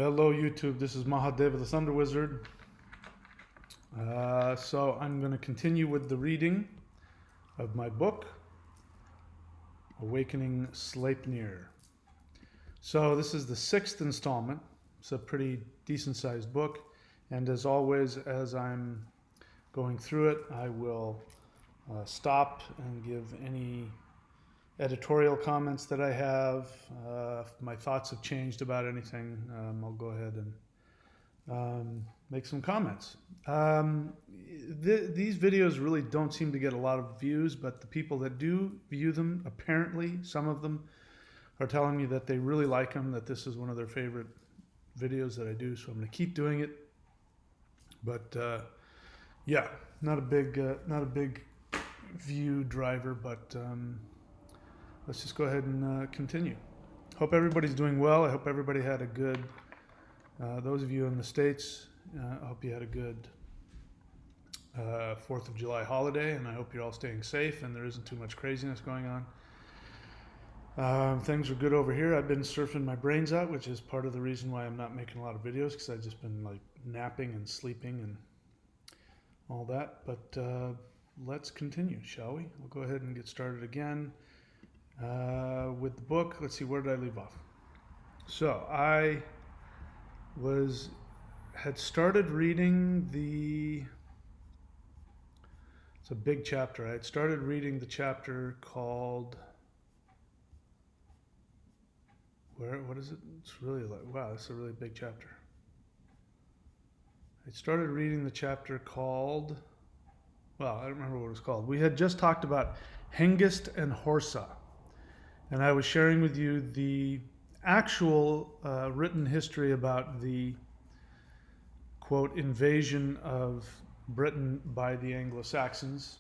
Hello YouTube, this is Mahadeva the Thunder Wizard. So I'm going to continue with the reading of my book, Awakening Sleipnir. So this is the 6th installment. It's a pretty decent sized book, and as always, as I'm going through it, I will stop and give any editorial comments that I have. If my thoughts have changed about anything, I'll go ahead and make some comments. These videos really don't seem to get a lot of views, but the people that do view them, apparently some of them are telling me that they really like them, that this is one of their favorite videos that I do, so I'm going to keep doing it. But yeah, not a big view driver, but let's just go ahead and continue. Hope everybody's doing well. I hope everybody had a good, those of you in the States, I hope you had a good 4th of July holiday, and I hope you're all staying safe and there isn't too much craziness going on. Things are good over here. I've been surfing my brains out, which is part of the reason why I'm not making a lot of videos, because I've just been like napping and sleeping and all that. But let's continue, shall we? We'll go ahead and get started again. With the book, let's see, where did I leave off? So I had started reading it's a big chapter. I had started reading the chapter called, what is it? It's really like, wow, it's a really big chapter. I started reading the chapter called, well, I don't remember what it was called. We had just talked about Hengist and Horsa. And I was sharing with you the actual written history about the, quote, invasion of Britain by the Anglo-Saxons.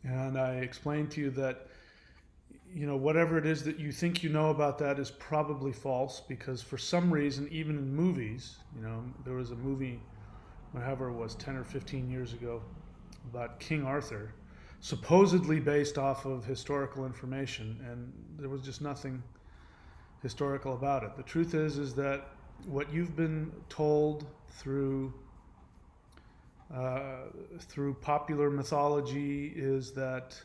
And I explained to you that, you know, whatever it is that you think you know about that is probably false, because for some reason, even in movies, you know, there was a movie, however it was, 10 or 15 years ago, about King Arthur, supposedly based off of historical information, and there was just nothing historical about it. The truth is that what you've been told through popular mythology is that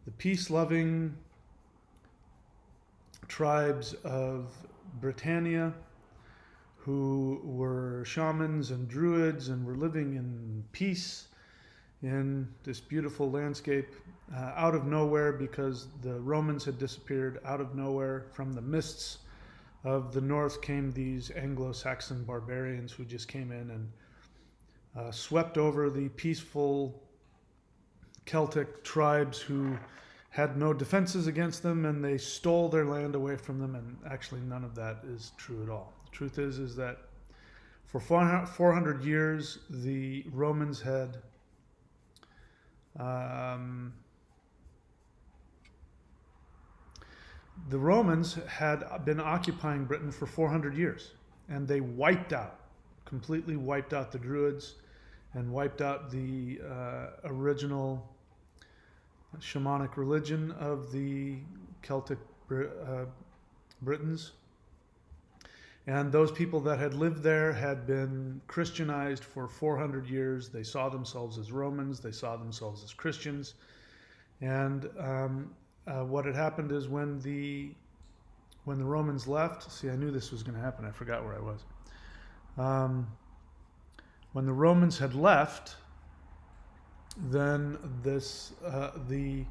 the peace-loving tribes of Britannia, who were shamans and druids and were living in peace in this beautiful landscape, out of nowhere, because the Romans had disappeared. Out of nowhere, from the mists of the north, came these Anglo-Saxon barbarians who just came in and swept over the peaceful Celtic tribes who had no defenses against them, and they stole their land away from them. And actually none of that is true at all. The truth is that for 400 years the Romans had been occupying Britain for 400 years, and they completely wiped out the Druids and wiped out the original shamanic religion of the Celtic Britons. And those people that had lived there had been Christianized for 400 years. They saw themselves as Romans. They saw themselves as Christians. And what had happened is when the Romans left, see, I knew this was going to happen. I forgot where I was. When the Romans had left, then the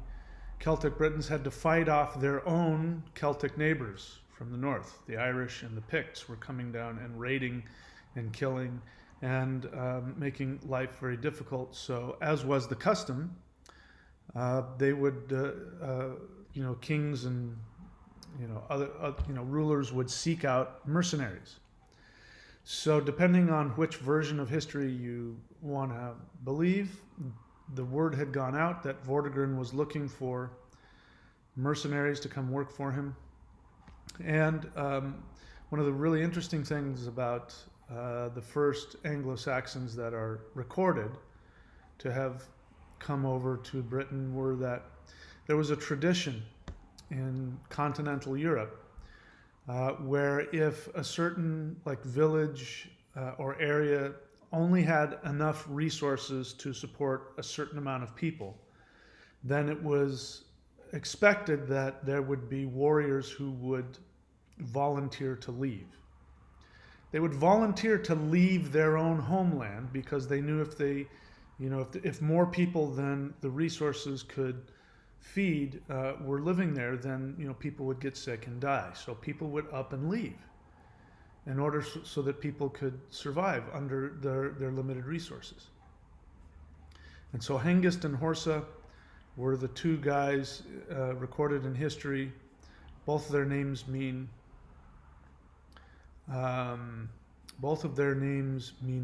Celtic Britons had to fight off their own Celtic neighbors from the north. The Irish and the Picts were coming down and raiding and killing and making life very difficult. So, as was the custom, they would, kings and other rulers would seek out mercenaries. So, depending on which version of history you want to believe, the word had gone out that Vortigern was looking for mercenaries to come work for him. And one of the really interesting things about the first Anglo-Saxons that are recorded to have come over to Britain were that there was a tradition in continental Europe where if a certain like village or area only had enough resources to support a certain amount of people, then it was expected that there would be warriors who would volunteer to leave. They would volunteer to leave their own homeland because they knew if they, if more people than the resources could feed were living there, then people would get sick and die. So people would up and leave in order so that people could survive under their limited resources. And so Hengist and Horsa were the two guys recorded in history. Both of their names mean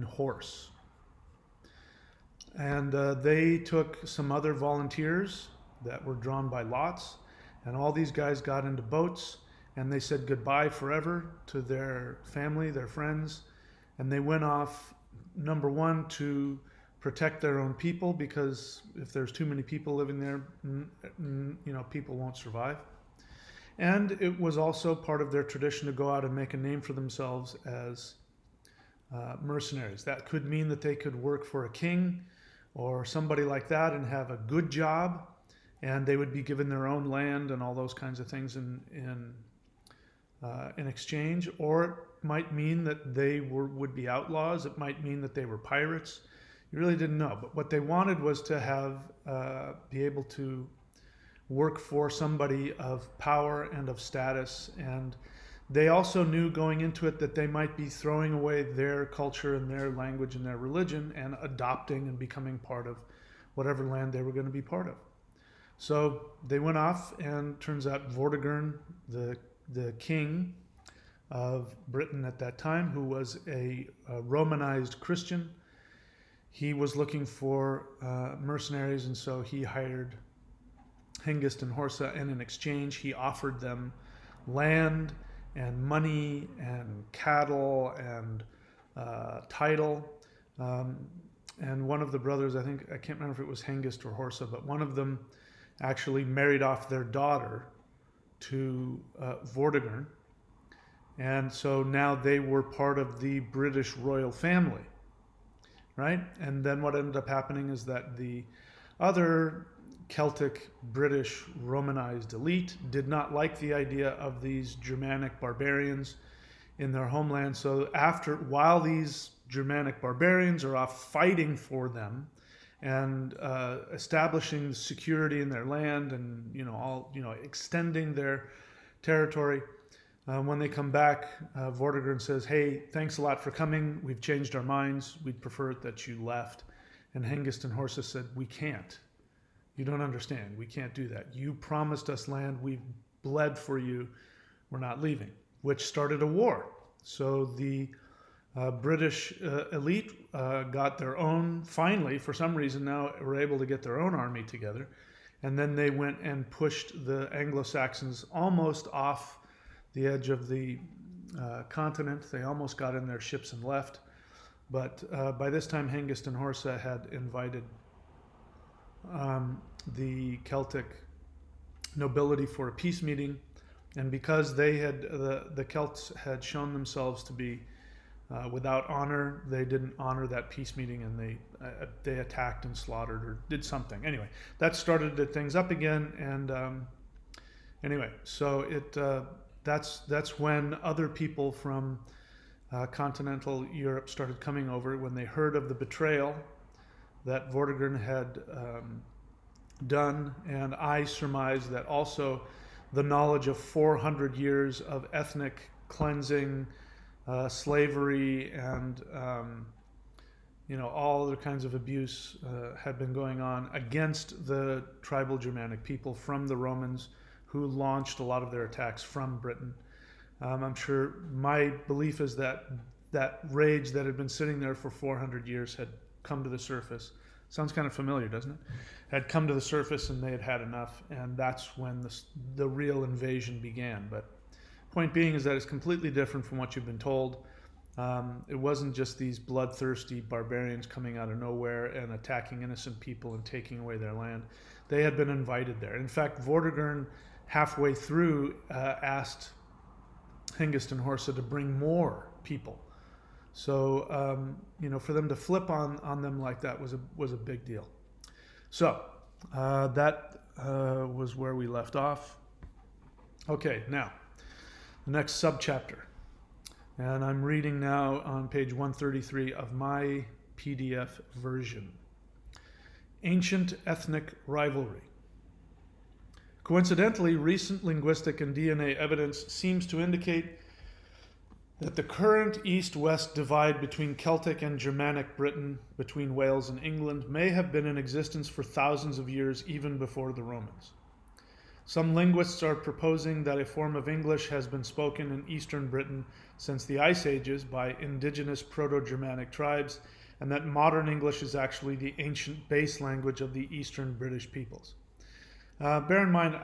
horse. And they took some other volunteers that were drawn by lots, and all these guys got into boats and they said goodbye forever to their family, their friends, and they went off, number one, to protect their own people, because if there's too many people living there, people won't survive. And it was also part of their tradition to go out and make a name for themselves as mercenaries. That could mean that they could work for a king or somebody like that and have a good job, and they would be given their own land and all those kinds of things in exchange. Or it might mean that they would be outlaws. It might mean that they were pirates. You really didn't know. But what they wanted was to be able to work for somebody of power and of status. And they also knew going into it that they might be throwing away their culture and their language and their religion and adopting and becoming part of whatever land they were going to be part of. So they went off, and turns out Vortigern, the king of Britain at that time, who was a Romanized Christian, he was looking for mercenaries, and so he hired Hengist and Horsa, and in exchange he offered them land and money and cattle and title. And one of the brothers, I can't remember if it was Hengist or Horsa, but one of them actually married off their daughter to Vortigern. And so now they were part of the British royal family, right? And then what ended up happening is that the other Celtic, British, Romanized elite did not like the idea of these Germanic barbarians in their homeland. So while these Germanic barbarians are off fighting for them and establishing security in their land and extending their territory, when they come back, Vortigern says, "Hey, thanks a lot for coming. We've changed our minds. We'd prefer it that you left." And Hengist and Horsa said, "We can't. You don't understand. We can't do that. You promised us land. We've bled for you. We're not leaving," which started a war. So the British elite got their own, finally, for some reason now, were able to get their own army together. And then they went and pushed the Anglo-Saxons almost off the edge of the continent. They almost got in their ships and left. But by this time, Hengist and Horsa had invited the Celtic nobility for a peace meeting. And because the Celts had shown themselves to be without honor, they didn't honor that peace meeting, and they attacked and slaughtered or did something. Anyway, that started things up again. And anyway, so that's when other people from continental Europe started coming over, when they heard of the betrayal that Vortigern had done. And I surmise that also the knowledge of 400 years of ethnic cleansing, slavery, and all other kinds of abuse had been going on against the tribal Germanic people from the Romans, who launched a lot of their attacks from Britain. I'm sure, my belief is that rage that had been sitting there for 400 years had come to the surface. Sounds kind of familiar, doesn't it? Had come to the surface, and they had had enough, and that's when the real invasion began. But point being is that it's completely different from what you've been told. It wasn't just these bloodthirsty barbarians coming out of nowhere and attacking innocent people and taking away their land. They had been invited there. In fact, Vortigern, halfway through, asked Hengist and Horsa to bring more people. So, for them to flip on them like that was a big deal. So, that was where we left off. Okay, now, the next subchapter. And I'm reading now on page 133 of my PDF version. Ancient ethnic rivalry. Coincidentally, recent linguistic and DNA evidence seems to indicate that the current east-west divide between Celtic and Germanic Britain, between Wales and England, may have been in existence for thousands of years, even before the Romans. Some linguists are proposing that a form of English has been spoken in eastern Britain since the Ice Ages by indigenous Proto-Germanic tribes, and that modern English is actually the ancient base language of the eastern British peoples. Bear in mind,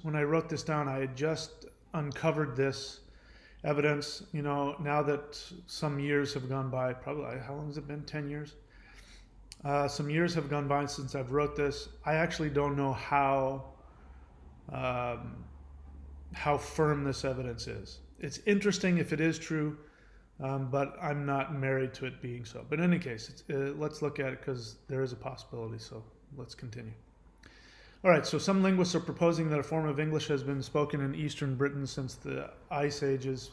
when I wrote this down, I had just uncovered this evidence, now that some years have gone by. Probably, how long has it been? 10 years? Some years have gone by since I've wrote this. I actually don't know how firm this evidence is. It's interesting if it is true, but I'm not married to it being so. But in any case, let's look at it because there is a possibility, so let's continue. All right, so some linguists are proposing that a form of English has been spoken in eastern Britain since the Ice Ages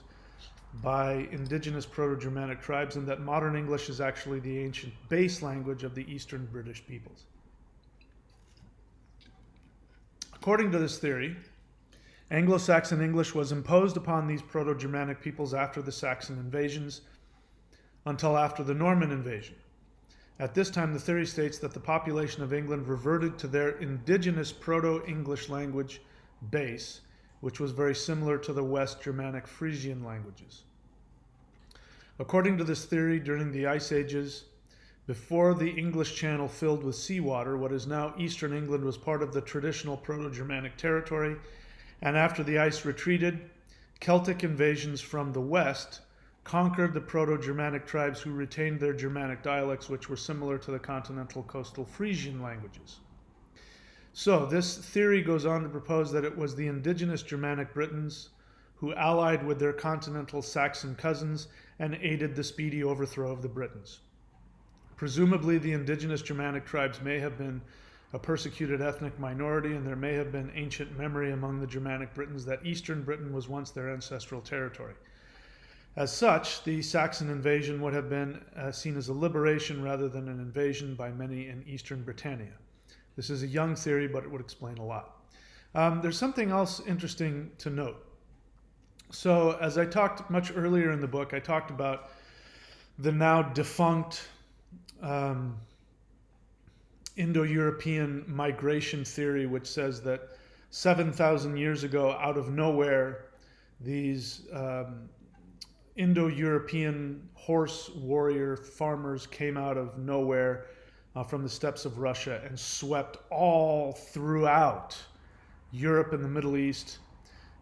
by indigenous Proto-Germanic tribes, and that modern English is actually the ancient base language of the eastern British peoples. According to this theory, Anglo-Saxon English was imposed upon these Proto-Germanic peoples after the Saxon invasions until after the Norman invasion. At this time, the theory states that the population of England reverted to their indigenous Proto-English language base, which was very similar to the West Germanic Frisian languages. According to this theory, during the Ice Ages, before the English Channel filled with seawater, what is now eastern England was part of the traditional Proto-Germanic territory, and after the ice retreated, Celtic invasions from the west conquered the Proto-Germanic tribes who retained their Germanic dialects, which were similar to the continental coastal Frisian languages. So this theory goes on to propose that it was the indigenous Germanic Britons who allied with their continental Saxon cousins and aided the speedy overthrow of the Britons. Presumably, the indigenous Germanic tribes may have been a persecuted ethnic minority, and there may have been ancient memory among the Germanic Britons that eastern Britain was once their ancestral territory. As such, the Saxon invasion would have been seen as a liberation rather than an invasion by many in eastern Britannia. This is a young theory, but it would explain a lot. There's something else interesting to note. So, as I talked much earlier in the book, I talked about the now defunct Indo-European migration theory, which says that 7,000 years ago, out of nowhere, these Indo-European horse warrior farmers came out of nowhere from the steppes of Russia and swept all throughout Europe and the Middle East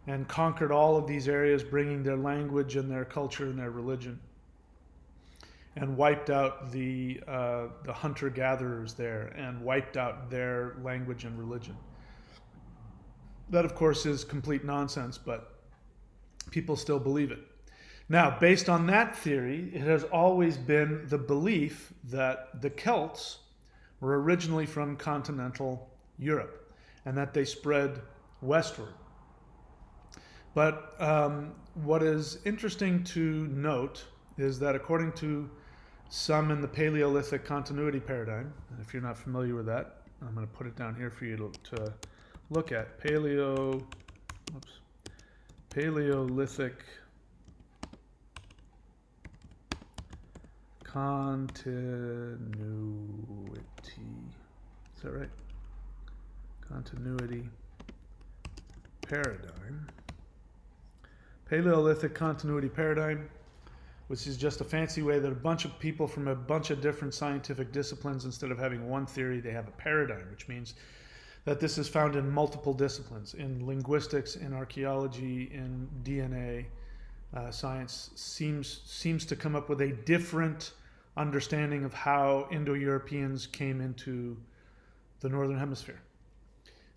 and conquered all of these areas, bringing their language and their culture and their religion, and wiped out the hunter-gatherers there and wiped out their language and religion. That, of course, is complete nonsense, but people still believe it. Now, based on that theory, it has always been the belief that the Celts were originally from continental Europe and that they spread westward. But what is interesting to note is that according to some in the Paleolithic continuity paradigm, and if you're not familiar with that, I'm going to put it down here for you to look at. Paleolithic continuity. Is that right? Continuity paradigm. Paleolithic continuity paradigm, which is just a fancy way that a bunch of people from a bunch of different scientific disciplines, instead of having one theory, they have a paradigm, which means that this is found in multiple disciplines, in linguistics, in archaeology, in DNA. Science seems to come up with a different understanding of how Indo-Europeans came into the Northern Hemisphere.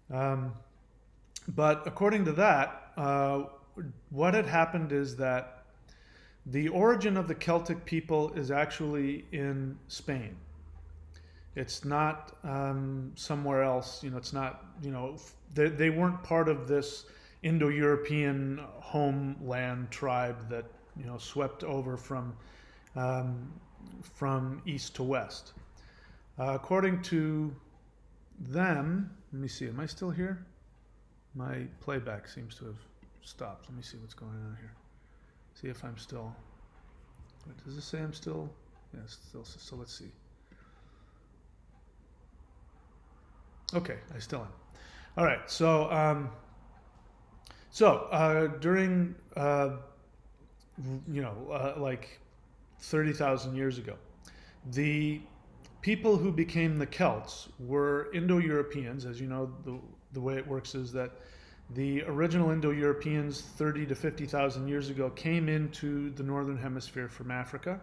But according to that, what had happened is that the origin of the Celtic people is actually in Spain. It's not somewhere else. It's not. They weren't part of this Indo-European homeland tribe that swept over from east to west. According to them, let me see. Am I still here? My playback seems to have stopped. Let me see what's going on here. See if I'm still. Does this say I'm still? Yes, still. So let's see. Okay, I still am. All right. So during like 30,000 years ago, the people who became the Celts were Indo-Europeans. As you know, the way it works is that the original Indo-Europeans 30 to 50,000 years ago came into the northern hemisphere from Africa,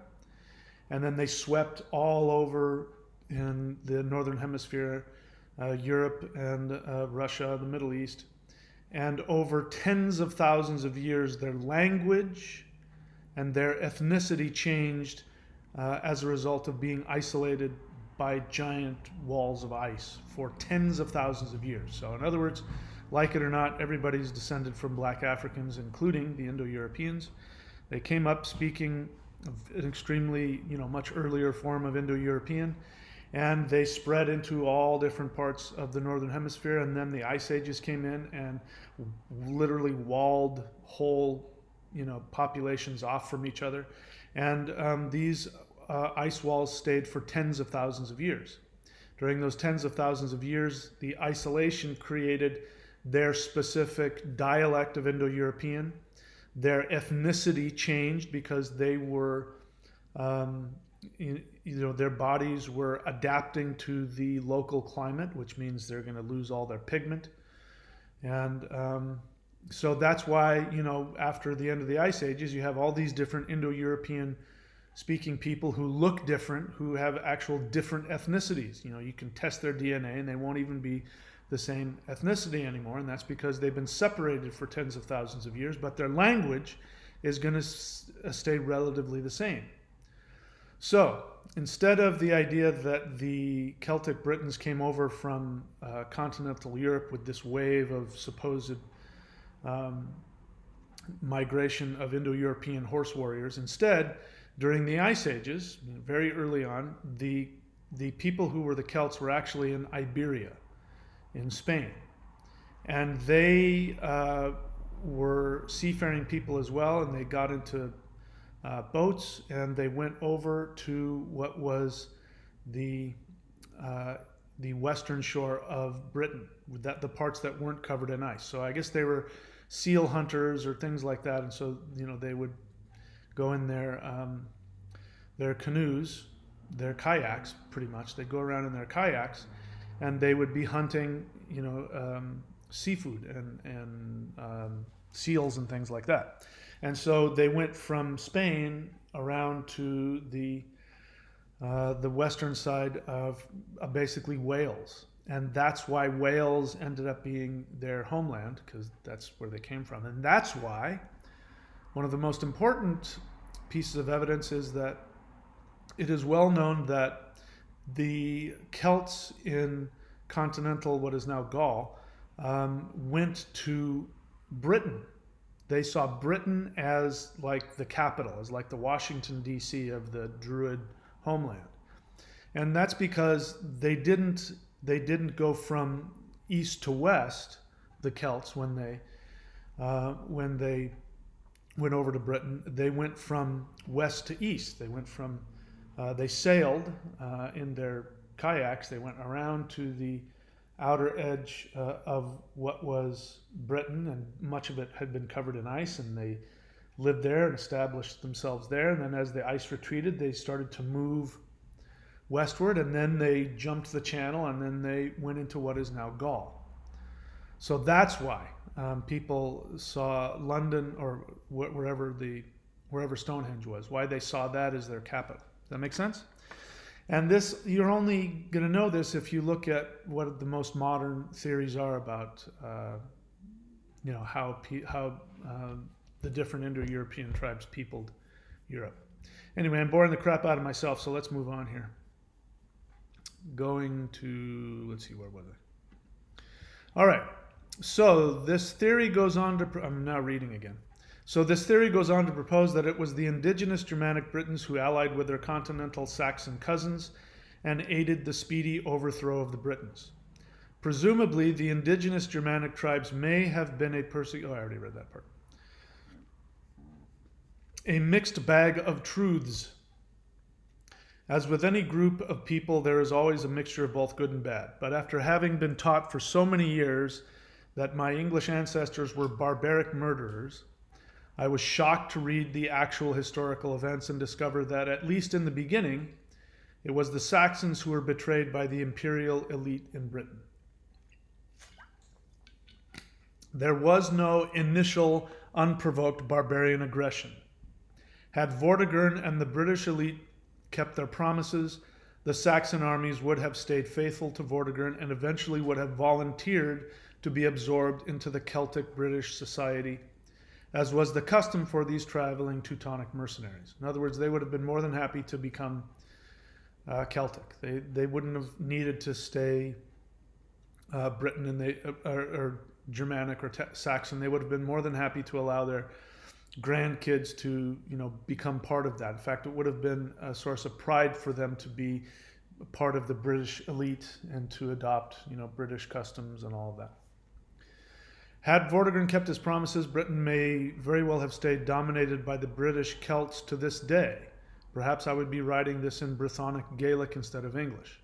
and then they swept all over in the northern hemisphere, Europe and Russia, the Middle East, and over tens of thousands of years their language and their ethnicity changed as a result of being isolated by giant walls of ice for tens of thousands of years. So in other words, like it or not, everybody's descended from black Africans, including the Indo-Europeans. They came up speaking an extremely, much earlier form of Indo-European, and they spread into all different parts of the northern hemisphere. And then the ice ages came in and literally walled whole, populations off from each other. And these ice walls stayed for tens of thousands of years. During those tens of thousands of years, the isolation created their specific dialect of Indo-European. Their ethnicity changed because they were, their bodies were adapting to the local climate, which means they're going to lose all their pigment. And so that's why, after the end of the ice ages, you have all these different Indo-European speaking people who look different, who have actual different ethnicities. You can test their DNA and they won't even be the same ethnicity anymore, and that's because they've been separated for tens of thousands of years, but their language is going to stay relatively the same. So instead of the idea that the Celtic Britons came over from continental Europe with this wave of supposed migration of Indo-European horse warriors, instead, during the Ice Ages, very early on, the people who were the Celts were actually in Iberia, in Spain. And they were seafaring people as well, and they got into boats, and they went over to what was the western shore of Britain, the parts that weren't covered in ice. So I guess they were seal hunters or things like that, and so they would go in their canoes, their kayaks, pretty much. They'd go around in their kayaks, and they would be hunting, seafood and seals and things like that. And so they went from Spain around to the western side of basically Wales. And that's why Wales ended up being their homeland, because that's where they came from. And that's why one of the most important pieces of evidence is that it is well known that the Celts in continental, what is now Gaul, went to Britain. They saw Britain as like the capital, as like the Washington, D.C. of the Druid homeland. And that's because they didn't go from east to west, the Celts, when they went over to Britain. They went from west to east. They sailed in their kayaks. They went around to the outer edge of what was Britain, and much of it had been covered in ice, and they lived there and established themselves there. And then as the ice retreated, they started to move westward, and then they jumped the channel, and then they went into what is now Gaul. So that's why people saw London, or wherever Stonehenge was, why they saw that as their capital. Does that make sense? And this, you're only going to know this if you look at what the most modern theories are about, how the different Indo-European tribes peopled Europe. Anyway, I'm boring the crap out of myself, so let's move on here. Going to, let's see, where was I? All right. So this theory goes on to, I'm now reading again. So this theory goes on to propose that it was the indigenous Germanic Britons who allied with their continental Saxon cousins and aided the speedy overthrow of the Britons. Presumably, the indigenous Germanic tribes may have been I already read that part. A mixed bag of truths. As with any group of people, there is always a mixture of both good and bad. But after having been taught for so many years that my English ancestors were barbaric murderers, I was shocked to read the actual historical events and discover that, at least in the beginning, it was the Saxons who were betrayed by the imperial elite in Britain. There was no initial unprovoked barbarian aggression. Had Vortigern and the British elite kept their promises, the Saxon armies would have stayed faithful to Vortigern and eventually would have volunteered to be absorbed into the Celtic British society, as was the custom for these traveling Teutonic mercenaries. In other words, they would have been more than happy to become Celtic. They wouldn't have needed to stay Britain and or Germanic or Saxon. They would have been more than happy to allow their grandkids to, become part of that. In fact, it would have been a source of pride for them to be part of the British elite and to adopt, British customs and all of that. Had Vortigern kept his promises, Britain may very well have stayed dominated by the British Celts to this day. Perhaps I would be writing this in Brythonic Gaelic instead of English.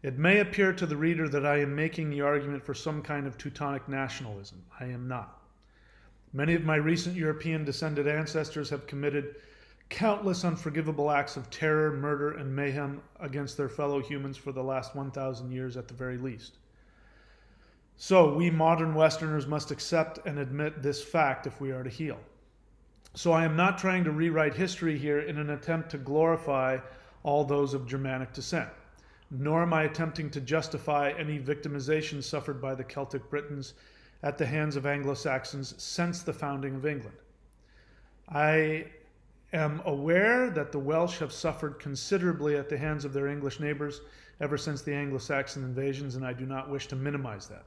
It may appear to the reader that I am making the argument for some kind of Teutonic nationalism. I am not. Many of my recent European descended ancestors have committed countless unforgivable acts of terror, murder, and mayhem against their fellow humans for the last 1,000 years at the very least. So we modern Westerners must accept and admit this fact if we are to heal. So I am not trying to rewrite history here in an attempt to glorify all those of Germanic descent, nor am I attempting to justify any victimization suffered by the Celtic Britons at the hands of Anglo-Saxons since the founding of England. I am aware that the Welsh have suffered considerably at the hands of their English neighbors ever since the Anglo-Saxon invasions, and I do not wish to minimize that.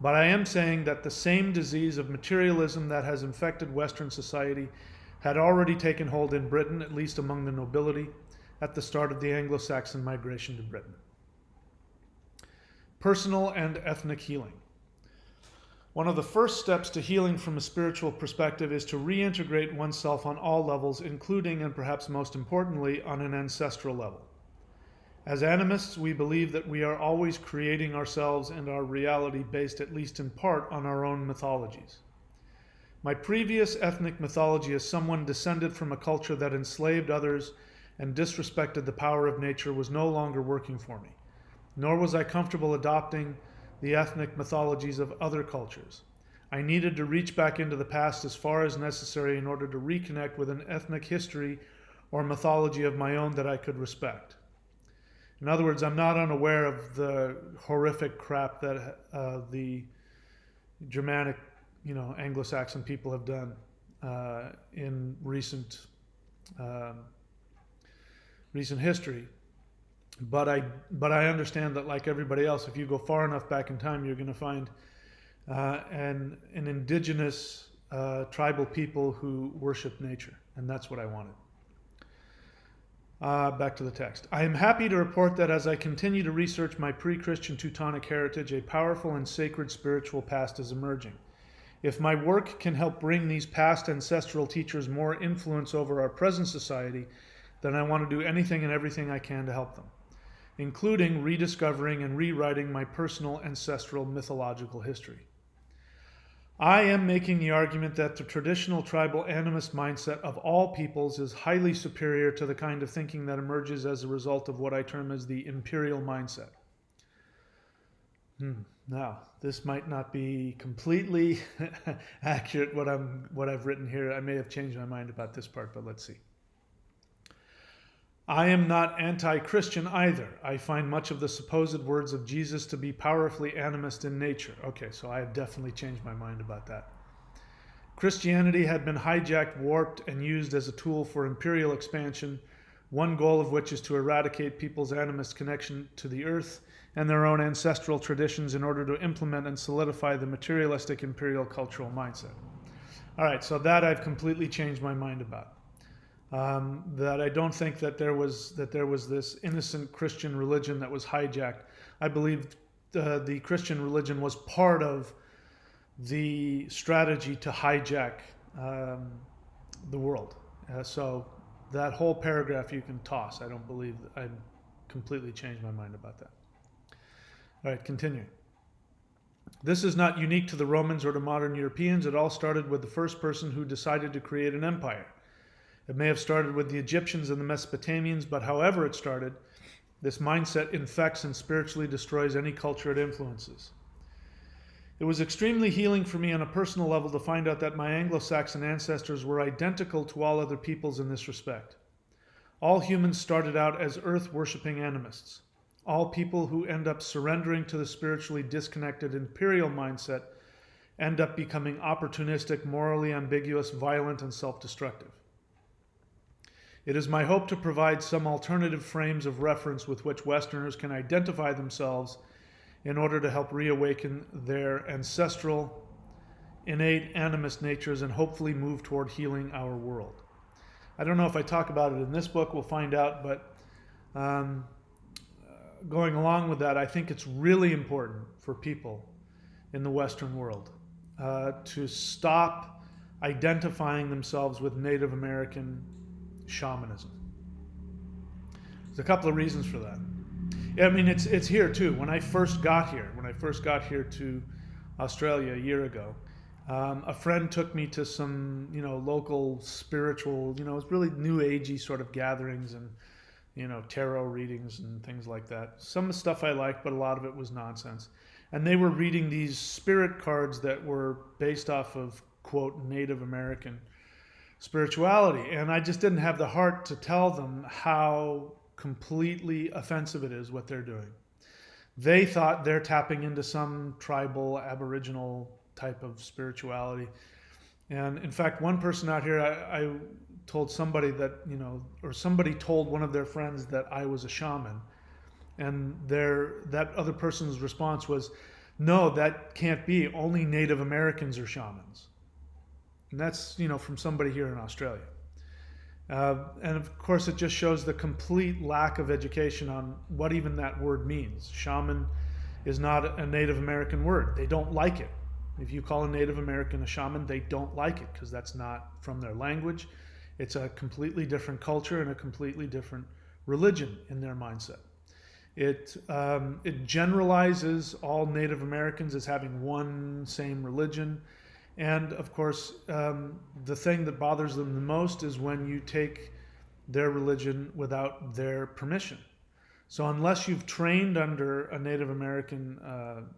But I am saying that the same disease of materialism that has infected Western society had already taken hold in Britain, at least among the nobility, at the start of the Anglo-Saxon migration to Britain. Personal and ethnic healing. One of the first steps to healing from a spiritual perspective is to reintegrate oneself on all levels, including, and perhaps most importantly, on an ancestral level. As animists, we believe that we are always creating ourselves and our reality based at least in part on our own mythologies. My previous ethnic mythology as someone descended from a culture that enslaved others and disrespected the power of nature was no longer working for me, nor was I comfortable adopting the ethnic mythologies of other cultures. I needed to reach back into the past as far as necessary in order to reconnect with an ethnic history or mythology of my own that I could respect. In other words, I'm not unaware of the horrific crap that the Germanic, Anglo-Saxon people have done in recent history. But I understand that, like everybody else, if you go far enough back in time, you're going to find an indigenous tribal people who worship nature, and that's what I wanted. Back to the text. I am happy to report that as I continue to research my pre-Christian Teutonic heritage, a powerful and sacred spiritual past is emerging. If my work can help bring these past ancestral teachers more influence over our present society, then I want to do anything and everything I can to help them, including rediscovering and rewriting my personal ancestral mythological history. I am making the argument that the traditional tribal animist mindset of all peoples is highly superior to the kind of thinking that emerges as a result of what I term as the imperial mindset. Now, this might not be completely accurate what I've written here. I may have changed my mind about this part, but let's see. I am not anti-Christian either. I find much of the supposed words of Jesus to be powerfully animist in nature. Okay, so I have definitely changed my mind about that. Christianity had been hijacked, warped, and used as a tool for imperial expansion, one goal of which is to eradicate people's animist connection to the earth and their own ancestral traditions in order to implement and solidify the materialistic imperial cultural mindset. All right, so that I've completely changed my mind about. That I don't think that there was this innocent Christian religion that was hijacked. I believe the Christian religion was part of the strategy to hijack the world. So that whole paragraph you can toss. I don't believe I completely changed my mind about that. All right, continuing. This is not unique to the Romans or to modern Europeans. It all started with the first person who decided to create an empire. It may have started with the Egyptians and the Mesopotamians, but however it started, this mindset infects and spiritually destroys any culture it influences. It was extremely healing for me on a personal level to find out that my Anglo-Saxon ancestors were identical to all other peoples in this respect. All humans started out as earth-worshipping animists. All people who end up surrendering to the spiritually disconnected imperial mindset end up becoming opportunistic, morally ambiguous, violent, and self-destructive. It is my hope to provide some alternative frames of reference with which Westerners can identify themselves in order to help reawaken their ancestral, innate animist natures and hopefully move toward healing our world. I don't know if I talk about it in this book, we'll find out, but going along with that, I think it's really important for people in the Western world to stop identifying themselves with Native American shamanism. There's a couple of reasons for that. I mean, it's here too. When I first got here to Australia a year ago, a friend took me to some, local spiritual, it's really new agey sort of gatherings and, tarot readings and things like that. Some of the stuff I liked, but a lot of it was nonsense. And they were reading these spirit cards that were based off of, quote, Native American spirituality. And I just didn't have the heart to tell them how completely offensive it is what they're doing. They thought they're tapping into some tribal, aboriginal type of spirituality. And in fact, one person out here, I told somebody that, or somebody told one of their friends that I was a shaman. And that other person's response was, no, that can't be. Only Native Americans are shamans. And that's, from somebody here in Australia. And of course, it just shows the complete lack of education on what even that word means. Shaman is not a Native American word. They don't like it. If you call a Native American a shaman, they don't like it because that's not from their language. It's a completely different culture and a completely different religion in their mindset. It generalizes all Native Americans as having one same religion. And of course, the thing that bothers them the most is when you take their religion without their permission. So unless you've trained under a Native American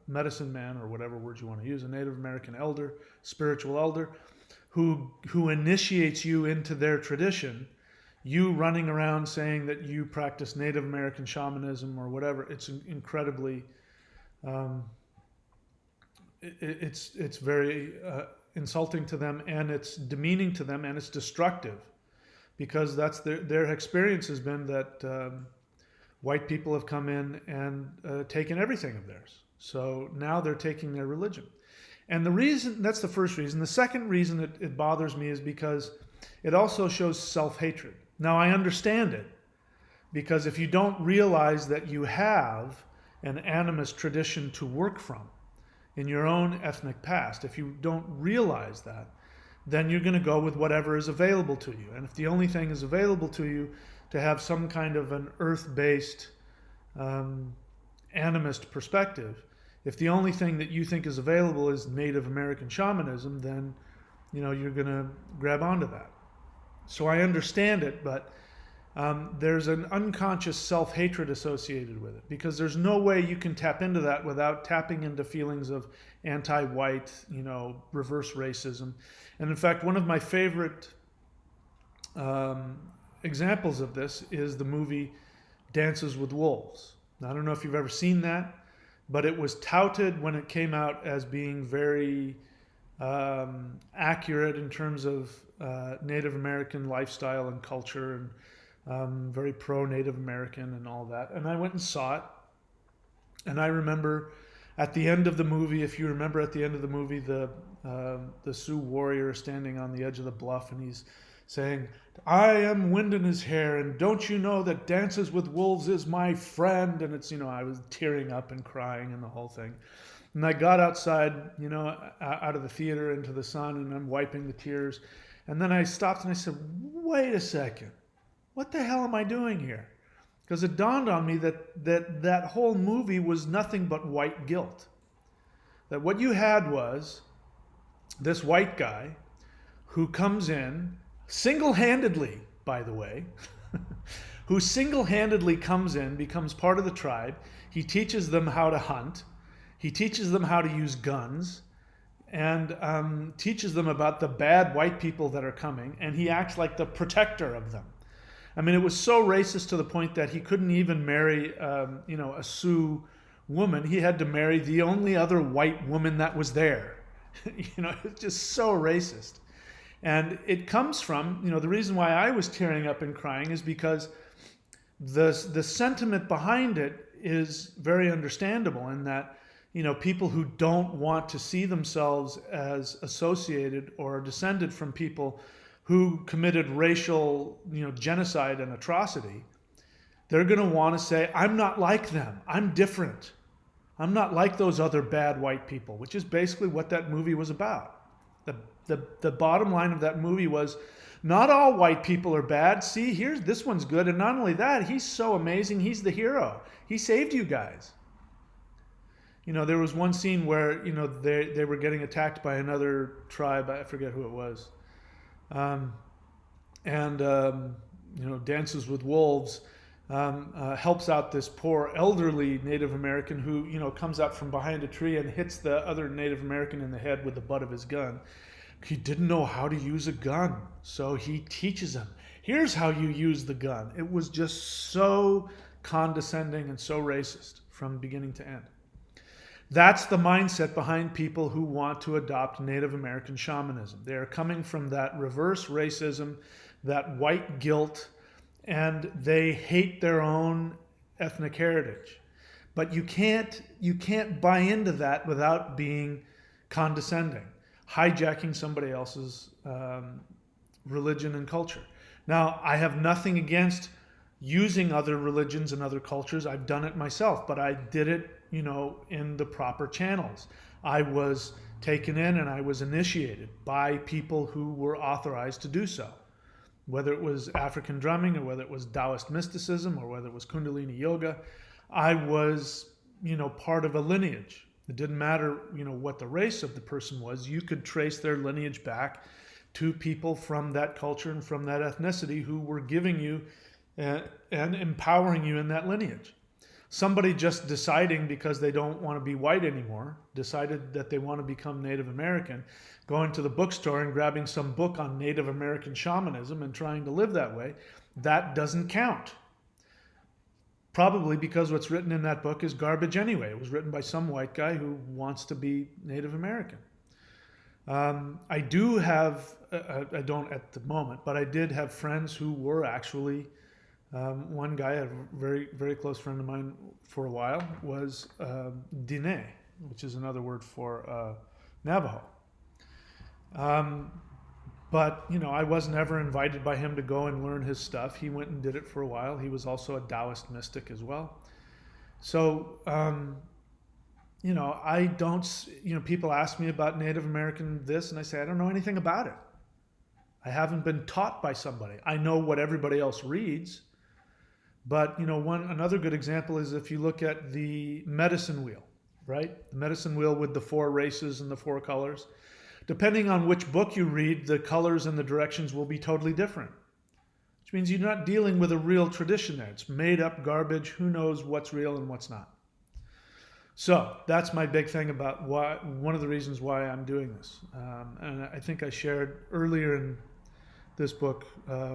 medicine man, or whatever words you want to use, a Native American elder, spiritual elder, who initiates you into their tradition, you running around saying that you practice Native American shamanism or whatever, it's incredibly, it's very insulting to them, and it's demeaning to them, and it's destructive, because that's their experience has been that white people have come in and taken everything of theirs. So now they're taking their religion. And the reason, that's the first reason. The second reason it bothers me is because it also shows self-hatred. Now I understand it, because if you don't realize that you have an animist tradition to work from in your own ethnic past, if you don't realize that, then you're going to go with whatever is available to you. And if the only thing is available to you to have some kind of an earth-based animist perspective, if the only thing that you think is available is Native American shamanism, then you're going to grab onto that. So I understand it, but there's an unconscious self-hatred associated with it, because there's no way you can tap into that without tapping into feelings of anti-white, reverse racism. And in fact, one of my favorite examples of this is the movie Dances with Wolves. Now, I don't know if you've ever seen that, but it was touted when it came out as being very accurate in terms of Native American lifestyle and culture, and very pro Native American and all that. And I went and saw it. And I remember at the end of the movie, if you remember at the end of the movie, the Sioux warrior standing on the edge of the bluff, and he's saying, "I am wind in his hair, and don't you know that Dances with Wolves is my friend?" And it's, I was tearing up and crying and the whole thing. And I got outside, out of the theater into the sun, and I'm wiping the tears. And then I stopped and I said, "Wait a second. What the hell am I doing here?" Because it dawned on me that whole movie was nothing but white guilt. That what you had was this white guy who comes in single-handedly, by the way, who single-handedly comes in, becomes part of the tribe. He teaches them how to hunt. He teaches them how to use guns, and teaches them about the bad white people that are coming, and he acts like the protector of them. I mean, it was so racist to the point that he couldn't even marry, a Sioux woman. He had to marry the only other white woman that was there. It's just so racist. And it comes from, the reason why I was tearing up and crying is because the sentiment behind it is very understandable, in that, people who don't want to see themselves as associated or descended from people who committed racial, genocide and atrocity, they're going to want to say, "I'm not like them. I'm different. I'm not like those other bad white people," which is basically what that movie was about. The bottom line of that movie was, not all white people are bad. See, this one's good. And not only that, he's so amazing. He's the hero. He saved you guys. There was one scene where, they were getting attacked by another tribe. I forget who it was. Dances with Wolves helps out this poor elderly Native American who, comes out from behind a tree and hits the other Native American in the head with the butt of his gun. He didn't know how to use a gun, so he teaches him, "Here's how you use the gun." It was just so condescending and so racist from beginning to end. That's the mindset behind people who want to adopt Native American shamanism. They are coming from that reverse racism, that white guilt, and they hate their own ethnic heritage. But you can't buy into that without being condescending, hijacking somebody else's religion and culture. Now, I have nothing against using other religions and other cultures. I've done it myself, but I did it, in the proper channels. I was taken in and I was initiated by people who were authorized to do so. Whether it was African drumming, or whether it was Taoist mysticism, or whether it was Kundalini yoga, I was, part of a lineage. It didn't matter, what the race of the person was. You could trace their lineage back to people from that culture and from that ethnicity who were giving you and empowering you in that lineage. Somebody just deciding, because they don't want to be white anymore, decided that they want to become Native American, going to the bookstore and grabbing some book on Native American shamanism and trying to live that way, that doesn't count. Probably because what's written in that book is garbage anyway. It was written by some white guy who wants to be Native American. I do have, I don't at the moment, but I did have friends who were actually, one guy, a very, very close friend of mine for a while, was Diné, which is another word for Navajo. But, I wasn't ever invited by him to go and learn his stuff. He went and did it for a while. He was also a Taoist mystic as well. So, I don't, people ask me about Native American this, and I say, I don't know anything about it. I haven't been taught by somebody. I know what everybody else reads. But, another good example is if you look at the medicine wheel, right? The medicine wheel with the 4 races and the 4 colors. Depending on which book you read, the colors and the directions will be totally different. Which means you're not dealing with a real tradition there. It's made up garbage. Who knows what's real and what's not. So that's my big thing about one of the reasons why I'm doing this. And I think I shared earlier in this book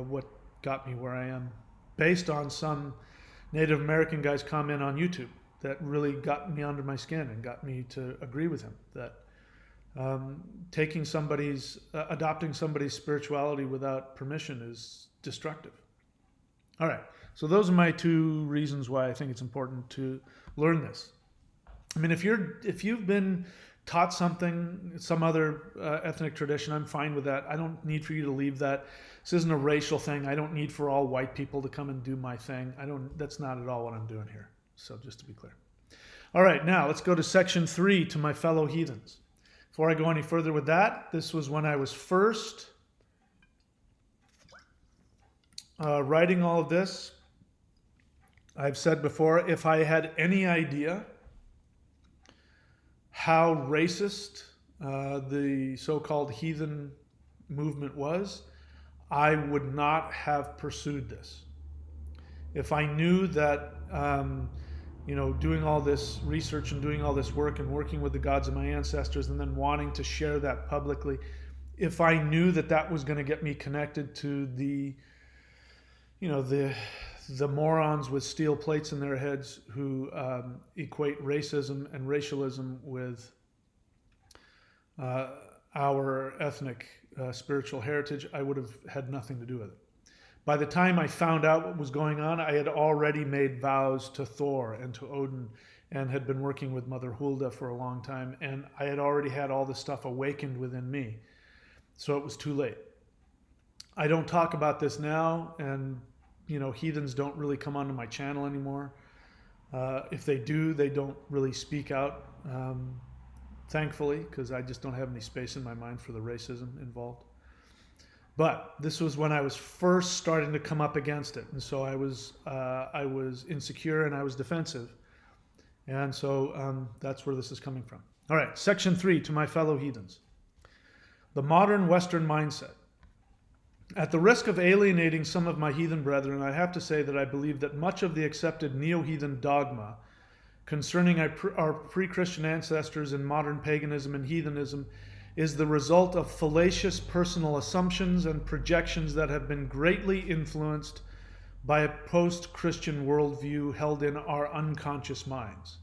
what got me where I am, based on some Native American guy's comment on YouTube that really got me under my skin and got me to agree with him that Adopting somebody's spirituality without permission is destructive. All right, so those are my two reasons why I think it's important to learn this. I mean, if you've been taught something, some other ethnic tradition, I'm fine with that. I don't need for you to leave that. This isn't a racial thing. I don't need for all white people to come and do my thing. That's not at all what I'm doing here. So just to be clear. All right, now let's go to section 3, to my fellow heathens. Before I go any further with that, this was when I was first writing all of this. I've said before, if I had any idea how racist the so-called heathen movement was, I would not have pursued this. If I knew that, doing all this research and doing all this work and working with the gods of my ancestors and then wanting to share that publicly, if I knew that that was going to get me connected to the morons with steel plates in their heads who equate racism and racialism with our ethnic spiritual heritage, I would have had nothing to do with it. By the time I found out what was going on, I had already made vows to Thor and to Odin and had been working with Mother Hulda for a long time, and I had already had all this stuff awakened within me. So it was too late. I don't talk about this now, and heathens don't really come onto my channel anymore. If they do, they don't really speak out, thankfully, because I just don't have any space in my mind for the racism involved. But this was when I was first starting to come up against it, and so I was insecure and I was defensive, and so that's where this is coming from. All right, section 3, to my fellow heathens. The modern Western mindset. At the risk of alienating some of my heathen brethren, I have to say that I believe that much of the accepted neo-heathen dogma concerning our pre-Christian ancestors in modern paganism and heathenism is the result of fallacious personal assumptions and projections that have been greatly influenced by a post-Christian worldview held in our unconscious minds.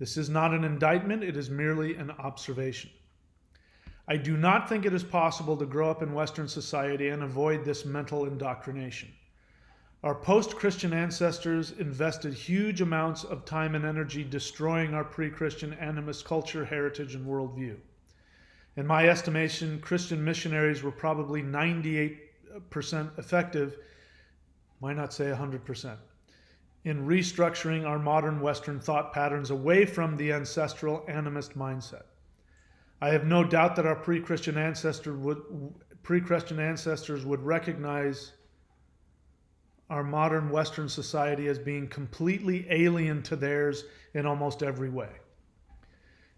This is not an indictment, it is merely an observation. I do not think it is possible to grow up in Western society and avoid this mental indoctrination. Our post-Christian ancestors invested huge amounts of time and energy destroying our pre-Christian animist culture, heritage, and worldview. In my estimation, Christian missionaries were probably 98% effective, why not say 100%, in restructuring our modern Western thought patterns away from the ancestral animist mindset. I have no doubt that our pre-Christian ancestors would recognize our modern Western society as being completely alien to theirs in almost every way.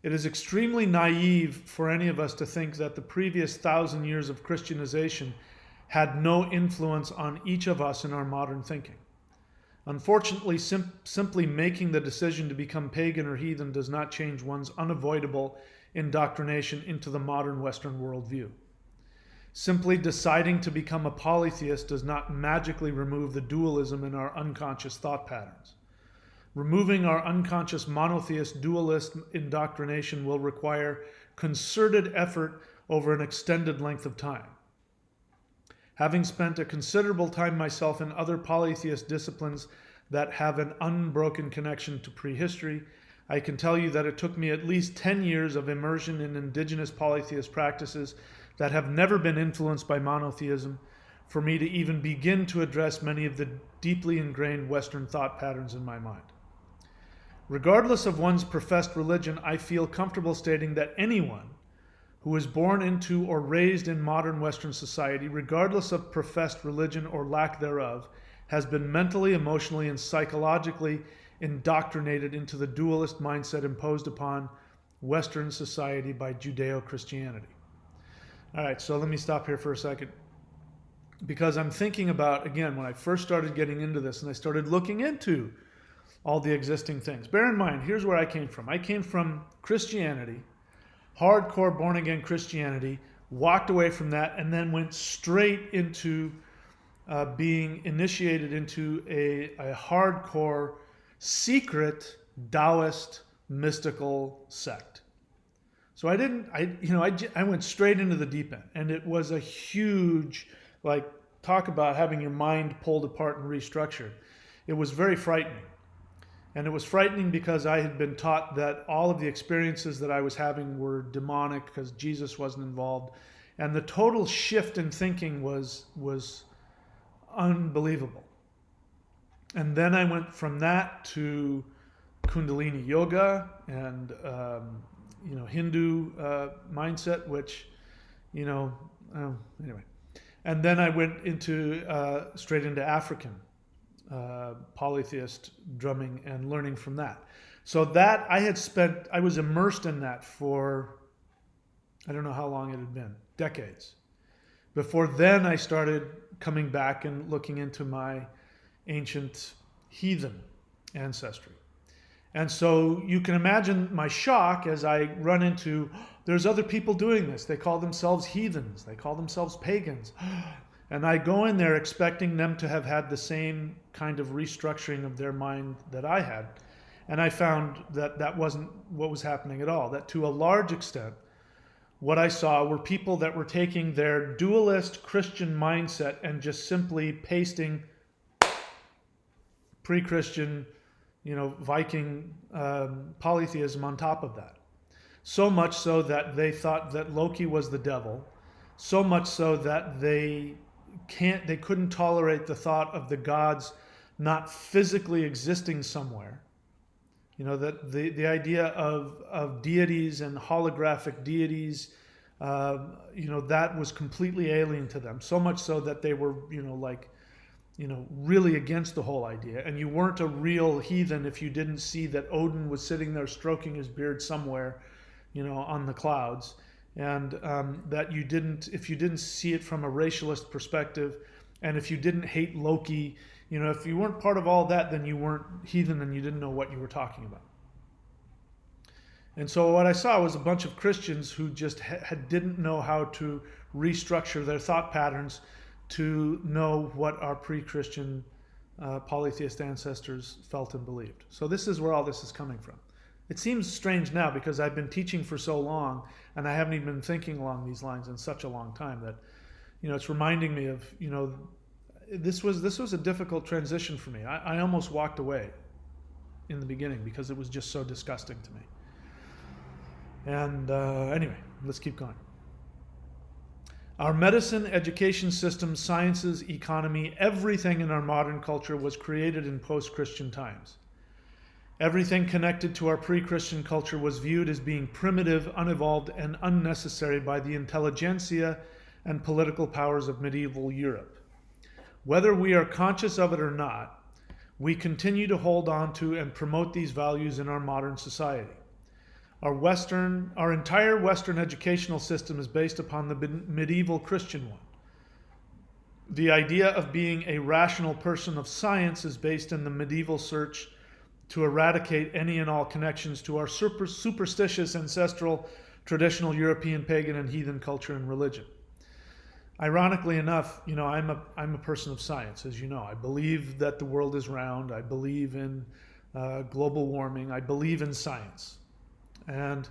It is extremely naive for any of us to think that the previous 1,000 years of Christianization had no influence on each of us in our modern thinking. Unfortunately, simply making the decision to become pagan or heathen does not change one's unavoidable indoctrination into the modern Western worldview. Simply deciding to become a polytheist does not magically remove the dualism in our unconscious thought patterns. Removing our unconscious monotheist dualist indoctrination will require concerted effort over an extended length of time. Having spent a considerable time myself in other polytheist disciplines that have an unbroken connection to prehistory, I can tell you that it took me at least 10 years of immersion in indigenous polytheist practices that have never been influenced by monotheism for me to even begin to address many of the deeply ingrained Western thought patterns in my mind. Regardless of one's professed religion, I feel comfortable stating that anyone who is born into or raised in modern Western society, regardless of professed religion or lack thereof, has been mentally, emotionally, and psychologically indoctrinated into the dualist mindset imposed upon Western society by Judeo-Christianity. All right, so let me stop here for a second, because I'm thinking about, again, when I first started getting into this and I started looking into all the existing things. Bear in mind, here's where I came from. I came from Christianity, hardcore born-again Christianity, walked away from that, and then went straight into being initiated into a hardcore, secret, Taoist, mystical sect. So I went straight into the deep end, and it was a huge, like, talk about having your mind pulled apart and restructured. It was very frightening. And it was frightening because I had been taught that all of the experiences that I was having were demonic because Jesus wasn't involved. And the total shift in thinking was unbelievable. And then I went from that to Kundalini yoga and Hindu mindset, which anyway. And then I went into straight into African polytheist drumming and learning from that. So that I was immersed in that for, I don't know how long it had been, decades. Before then I started coming back and looking into my ancient heathen ancestry. And so you can imagine my shock as I run into, there's other people doing this. They call themselves heathens. They call themselves pagans. And I go in there expecting them to have had the same kind of restructuring of their mind that I had. And I found that that wasn't what was happening at all. That to a large extent, what I saw were people that were taking their dualist Christian mindset and just simply pasting pre-Christian, Viking polytheism on top of that. So much so that they thought that Loki was the devil. So much so that they couldn't tolerate the thought of the gods not physically existing somewhere. That the idea of deities and holographic deities, that was completely alien to them. So much so that they were, really against the whole idea. And you weren't a real heathen if you didn't see that Odin was sitting there stroking his beard somewhere, on the clouds. And that if you didn't see it from a racialist perspective, and if you didn't hate Loki, if you weren't part of all that, then you weren't heathen and you didn't know what you were talking about. And so what I saw was a bunch of Christians who just didn't know how to restructure their thought patterns to know what our pre-Christian polytheist ancestors felt and believed. So this is where all this is coming from. It seems strange now because I've been teaching for so long and I haven't even been thinking along these lines in such a long time that, it's reminding me of, this was a difficult transition for me. I almost walked away in the beginning because it was just so disgusting to me. And anyway, let's keep going. Our medicine, education system, sciences, economy, everything in our modern culture was created in post-Christian times. Everything connected to our pre-Christian culture was viewed as being primitive, unevolved, and unnecessary by the intelligentsia and political powers of medieval Europe. Whether we are conscious of it or not, we continue to hold on to and promote these values in our modern society. Our entire Western educational system is based upon the medieval Christian one. The idea of being a rational person of science is based in the medieval search to eradicate any and all connections to our superstitious, ancestral, traditional European pagan and heathen culture and religion. Ironically enough, I'm a person of science, as you know. I believe that the world is round. I believe in global warming. I believe in science. And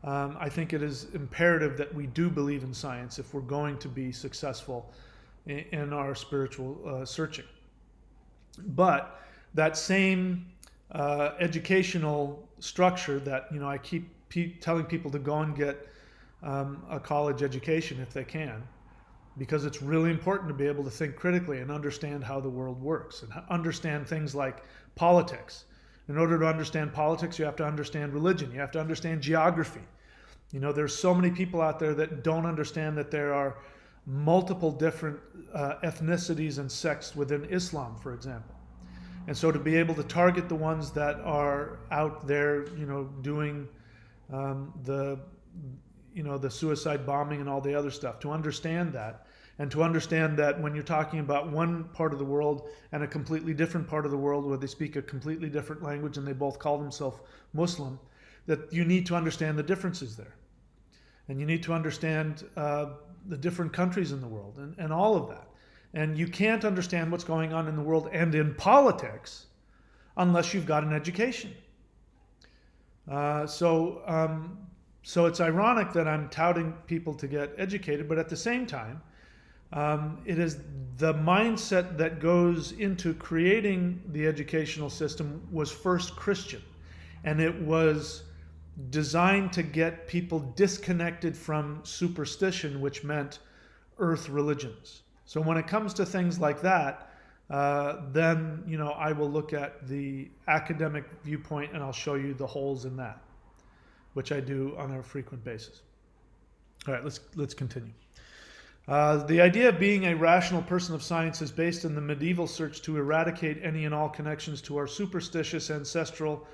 I think it is imperative that we do believe in science if we're going to be successful in our spiritual searching. But that same educational structure that, I keep telling people to go and get a college education if they can, because it's really important to be able to think critically and understand how the world works and understand things like politics. In order to understand politics, you have to understand religion. You have to understand geography. There's so many people out there that don't understand that there are multiple different ethnicities and sects within Islam, for example. And so to be able to target the ones that are out there, doing the suicide bombing and all the other stuff, to understand that, and to understand that when you're talking about one part of the world and a completely different part of the world where they speak a completely different language and they both call themselves Muslim, that you need to understand the differences there. And you need to understand the different countries in the world and all of that. And you can't understand what's going on in the world and in politics unless you've got an education. So So it's ironic that I'm touting people to get educated, but at the same time, it is the mindset that goes into creating the educational system was first Christian, and it was designed to get people disconnected from superstition, which meant earth religions. So when it comes to things like that, then I will look at the academic viewpoint and I'll show you the holes in that, which I do on a frequent basis. All right, let's continue. The idea of being a rational person of science is based in the medieval search to eradicate any and all connections to our superstitious, ancestral,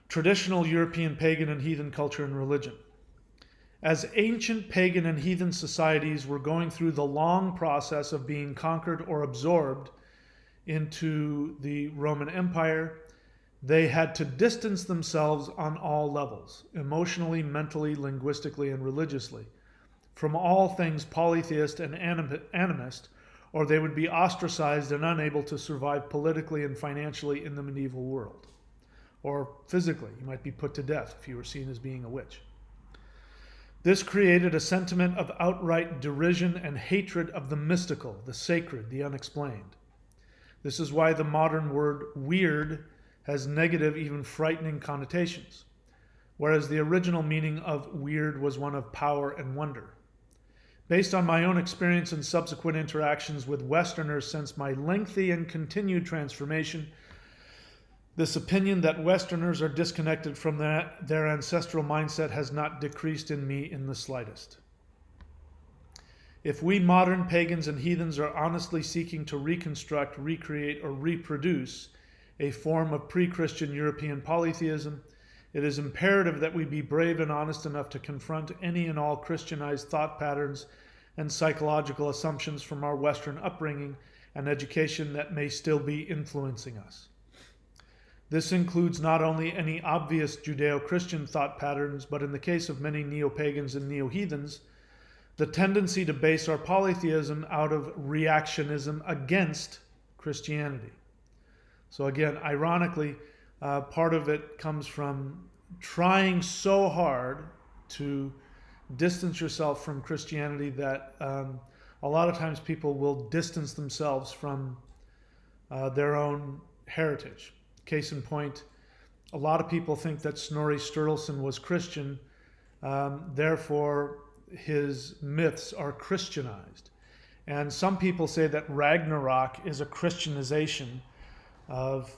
traditional European pagan and heathen culture and religion. As ancient pagan and heathen societies were going through the long process of being conquered or absorbed into the Roman Empire, they had to distance themselves on all levels, emotionally, mentally, linguistically, and religiously, from all things polytheist and animist, or they would be ostracized and unable to survive politically and financially in the medieval world. Or physically, you might be put to death if you were seen as being a witch. This created a sentiment of outright derision and hatred of the mystical, the sacred, the unexplained. This is why the modern word weird has negative, even frightening connotations, whereas the original meaning of weird was one of power and wonder. Based on my own experience and subsequent interactions with Westerners since my lengthy and continued transformation, this opinion that Westerners are disconnected from their ancestral mindset has not decreased in me in the slightest. If we modern pagans and heathens are honestly seeking to reconstruct, recreate, or reproduce a form of pre-Christian European polytheism, it is imperative that we be brave and honest enough to confront any and all Christianized thought patterns and psychological assumptions from our Western upbringing and education that may still be influencing us. This includes not only any obvious Judeo-Christian thought patterns, but in the case of many neo-pagans and neo-heathens, the tendency to base our polytheism out of reactionism against Christianity. So again, ironically, part of it comes from trying so hard to distance yourself from Christianity that a lot of times people will distance themselves from their own heritage. Case in point, a lot of people think that Snorri Sturluson was Christian, therefore his myths are Christianized. And some people say that Ragnarok is a Christianization of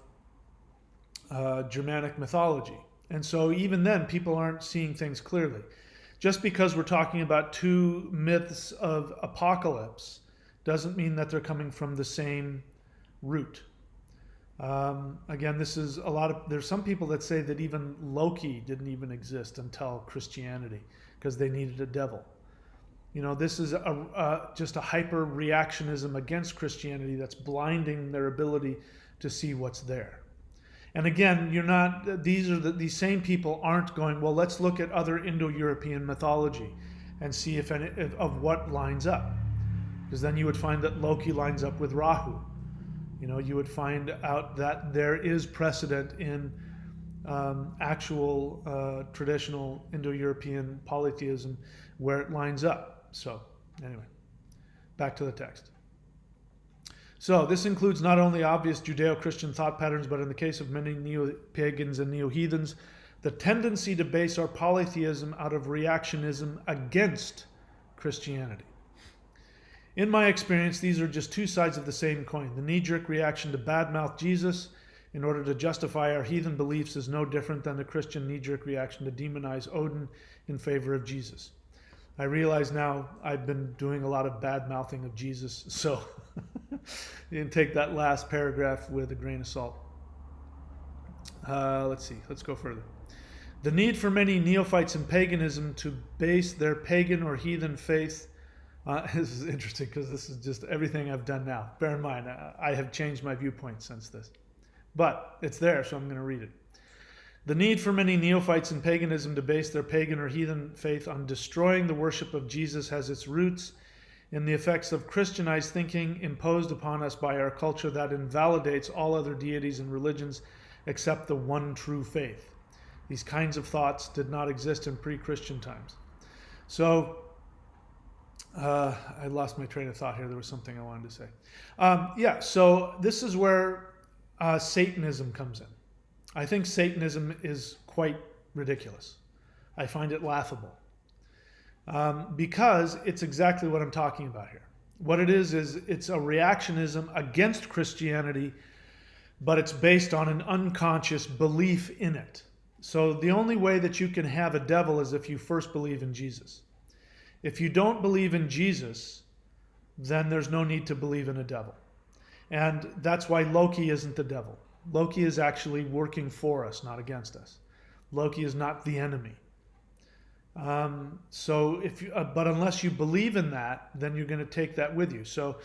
Germanic mythology. And so even then, people aren't seeing things clearly. Just because we're talking about two myths of apocalypse doesn't mean that they're coming from the same root. Again, there's some people that say that even Loki didn't even exist until Christianity because they needed a devil. This is just a hyper reactionism against Christianity that's blinding their ability to see what's there. And again, these same people aren't going, well, let's look at other Indo-European mythology and see if of what lines up. Because then you would find that Loki lines up with Rahu. You would find out that there is precedent in actual traditional Indo-European polytheism where it lines up. So anyway, back to the text. So this includes not only obvious Judeo-Christian thought patterns, but in the case of many neo-pagans and neo-heathens, the tendency to base our polytheism out of reactionism against Christianity. In my experience, these are just two sides of the same coin. The knee-jerk reaction to badmouth Jesus in order to justify our heathen beliefs is no different than the Christian knee-jerk reaction to demonize Odin in favor of Jesus. I realize now I've been doing a lot of bad-mouthing of Jesus, so you can take that last paragraph with a grain of salt. Let's go further. The need for many neophytes in paganism to base their pagan or heathen faith this is interesting because this is just everything I've done now. Bear in mind, I have changed my viewpoint since this. But it's there, so I'm going to read it. The need for many neophytes in paganism to base their pagan or heathen faith on destroying the worship of Jesus has its roots in the effects of Christianized thinking imposed upon us by our culture that invalidates all other deities and religions except the one true faith. These kinds of thoughts did not exist in pre-Christian times. So I lost my train of thought here. There was something I wanted to say. So this is where Satanism comes in. I think Satanism is quite ridiculous. I find it laughable. Because it's exactly what I'm talking about here. What it is it's a reactionism against Christianity, but it's based on an unconscious belief in it. So the only way that you can have a devil is if you first believe in Jesus. If you don't believe in Jesus, then there's no need to believe in a devil. And that's why Loki isn't the devil. Loki is actually working for us, not against us. Loki is not the enemy. But unless you believe in that, then you're going to take that with you. So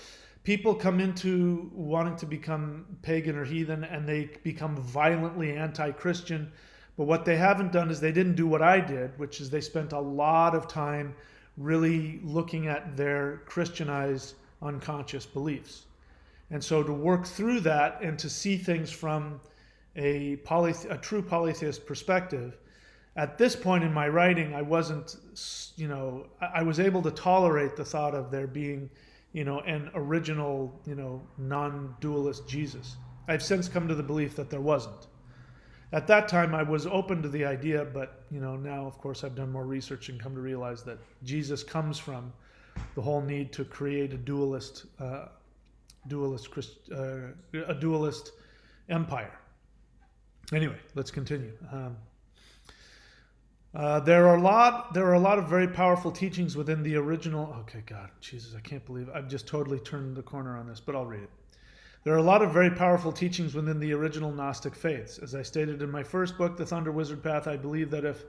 people come into wanting to become pagan or heathen, and they become violently anti-Christian. But what they haven't done is they didn't do what I did, which is they spent a lot of time really looking at their Christianized unconscious beliefs. And so to work through that and to see things from a true polytheist perspective, at this point in my writing, I wasn't, I was able to tolerate the thought of there being, an original, non-dualist Jesus. I've since come to the belief that there wasn't. At that time, I was open to the idea, but, now, of course, I've done more research and come to realize that Jesus comes from the whole need to create a dualist empire. Anyway, let's continue. There are a lot of very powerful teachings within the original. Okay, God, Jesus, I can't believe I've just totally turned the corner on this, but I'll read it. There are a lot of very powerful teachings within the original Gnostic faiths. As I stated in my first book, The Thunder Wizard Path, I believe that if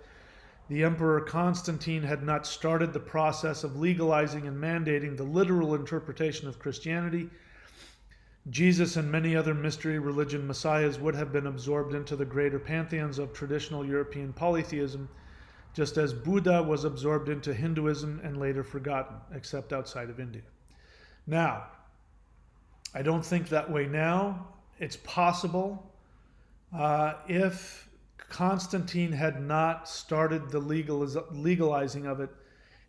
the Emperor Constantine had not started the process of legalizing and mandating the literal interpretation of Christianity, Jesus and many other mystery religion messiahs would have been absorbed into the greater pantheons of traditional European polytheism, just as Buddha was absorbed into Hinduism and later forgotten, except outside of India. Now, I don't think that way now. It's possible. If Constantine had not started the legalizing of it,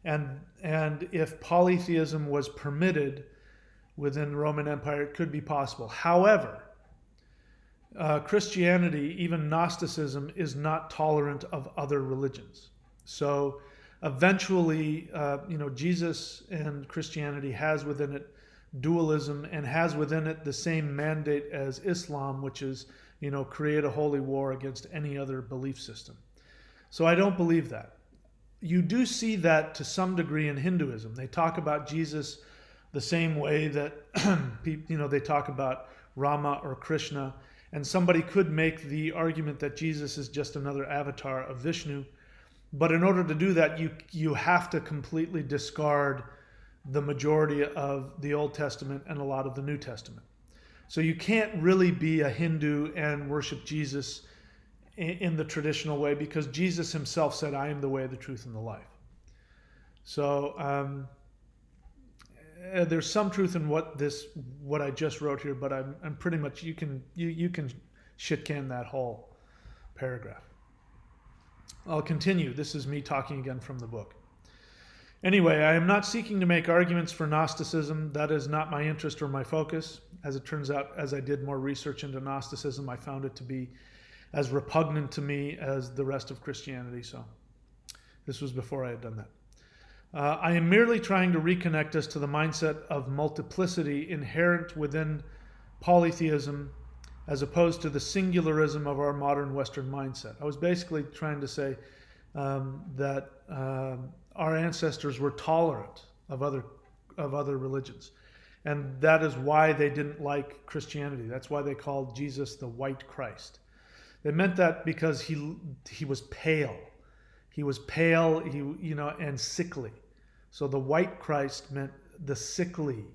and if polytheism was permitted within the Roman Empire, it could be possible. However, Christianity, even Gnosticism, is not tolerant of other religions. So eventually, Jesus and Christianity has within it dualism and has within it the same mandate as Islam, which is, create a holy war against any other belief system. So I don't believe that. You do see that to some degree in Hinduism. They talk about Jesus the same way that they talk about Rama or Krishna, and somebody could make the argument that Jesus is just another avatar of Vishnu. But in order to do that, you have to completely discard the majority of the Old Testament and a lot of the New Testament. So you can't really be a Hindu and worship Jesus in the traditional way, because Jesus himself said, "I am the way, the truth, and the life." So there's some truth in what I just wrote here, but I'm pretty much you can shit can that whole paragraph. I'll continue. This is me talking again from the book. Anyway, I am not seeking to make arguments for Gnosticism. That is not my interest or my focus. As it turns out, as I did more research into Gnosticism, I found it to be as repugnant to me as the rest of Christianity. So this was before I had done that. I am merely trying to reconnect us to the mindset of multiplicity inherent within polytheism, as opposed to the singularism of our modern Western mindset. I was basically trying to say that our ancestors were tolerant of other religions, and that is why they didn't like Christianity. That's why they called Jesus the White Christ. They meant that because he was pale. He was pale, and sickly. So the White Christ meant the sickly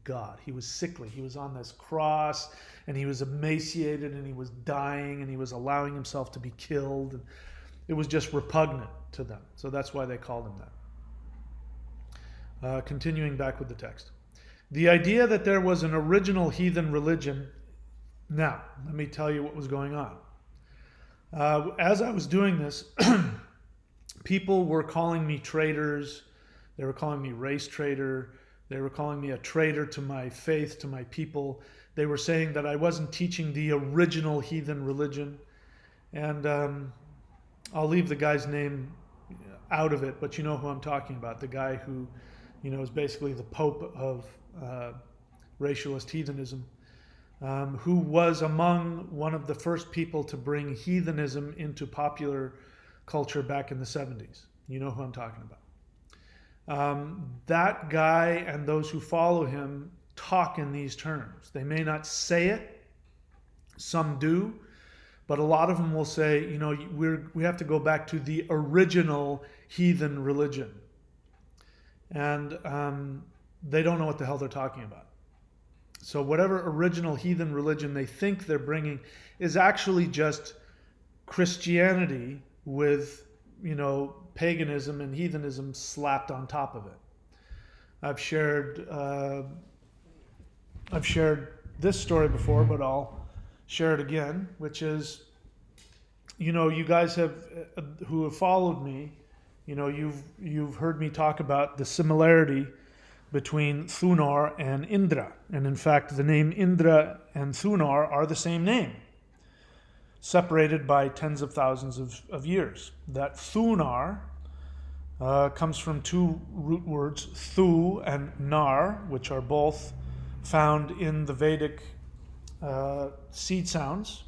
God. He was sickly. He was on this cross, and he was emaciated, and he was dying, and he was allowing himself to be killed. And it was just repugnant to them. So that's why they called him that. Continuing back with the text. The idea that there was an original heathen religion. Now, let me tell you what was going on. As I was doing this, people were calling me traitors. They were calling me race traitor. They were calling me a traitor to my faith, to my people. They were saying that I wasn't teaching the original heathen religion. And I'll leave the guy's name out of it, but you know who I'm talking about. The guy who, is basically the Pope of racialist heathenism, who was among one of the first people to bring heathenism into popular culture back in the 70s. You know who I'm talking about. That guy and those who follow him talk in these terms. They may not say it, some do, but a lot of them will say, we have to go back to the original heathen religion. And they don't know what the hell they're talking about. So whatever original heathen religion they think they're bringing is actually just Christianity with, paganism and heathenism slapped on top of it. I've shared this story before, but I'll share it again, which is, you guys who have followed me, you've heard me talk about the similarity between Thunar and Indra. And in fact, the name Indra and Thunar are the same name, separated by tens of thousands of years. That Thunar comes from two root words, Thu and Nar, which are both found in the Vedic seed sounds.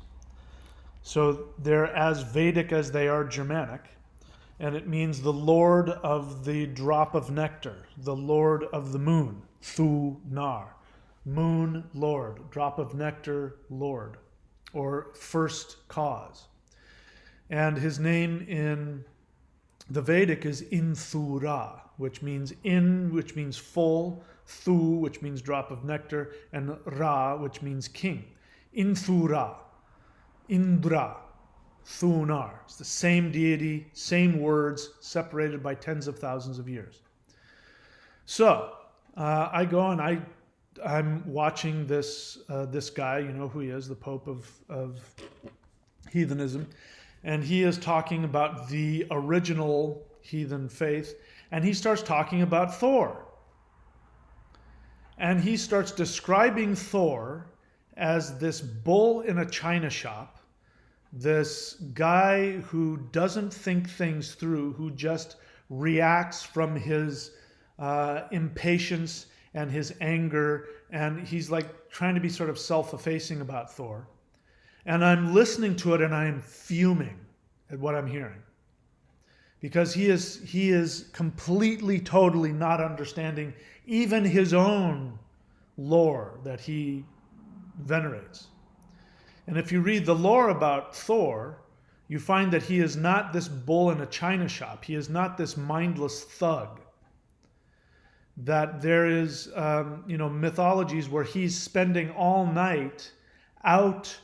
So they're as Vedic as they are Germanic. And it means the Lord of the drop of nectar, the Lord of the moon, Thu Nar. Moon, Lord, drop of nectar, Lord, or first cause. And his name in the Vedic is Inthura, which means full, Thu, which means drop of nectar, and Ra, which means king. Inthura, Indra, Thunar. It's the same deity, same words, separated by tens of thousands of years. So I go and I'm watching this guy, you know who he is, the Pope of heathenism, and he is talking about the original heathen faith, and he starts talking about Thor. And he starts describing Thor as this bull in a china shop, this guy who doesn't think things through, who just reacts from his impatience and his anger, and he's like trying to be sort of self-effacing about Thor. And I'm listening to it and I am fuming at what I'm hearing. Because he is completely, totally not understanding even his own lore that he venerates. And if you read the lore about Thor, you find that he is not this bull in a china shop. He is not this mindless thug. That there is, mythologies where he's spending all night out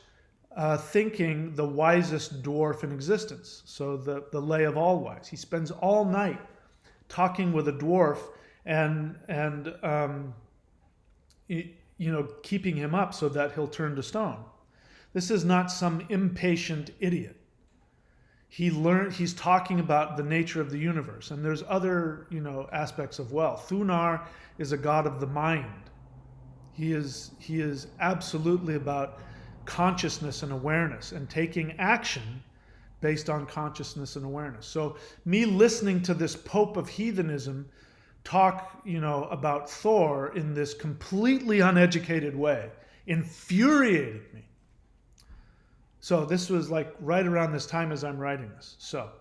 thinking the wisest dwarf in existence. So the lay of all wise. He spends all night talking with a dwarf and keeping him up so that he'll turn to stone. This is not some impatient idiot. He's talking about the nature of the universe, and there's other, aspects of wealth. Thunar is a god of the mind. He is absolutely about consciousness and awareness and taking action based on consciousness and awareness. So me listening to this Pope of heathenism talk, about Thor in this completely uneducated way infuriated me. So this was like right around this time as I'm writing this. So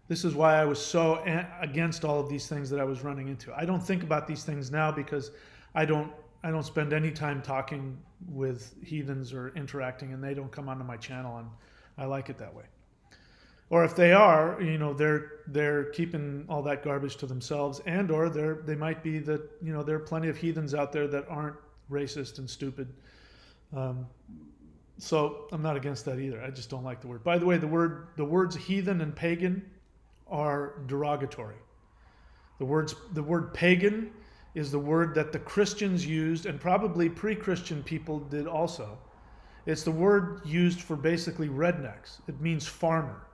this is why I was so against all of these things that I was running into. I don't think about these things now because I don't spend any time talking with heathens or interacting, and they don't come onto my channel, and I like it that way. Or if they are, they're keeping all that garbage to themselves, and or they might be that, there are plenty of heathens out there that aren't racist and stupid. So I'm not against that either. I just don't like the word. By the way, the words heathen and pagan are derogatory. The word pagan is the word that the Christians used, and probably pre-Christian people did also. It's the word used for basically rednecks. It means farmer.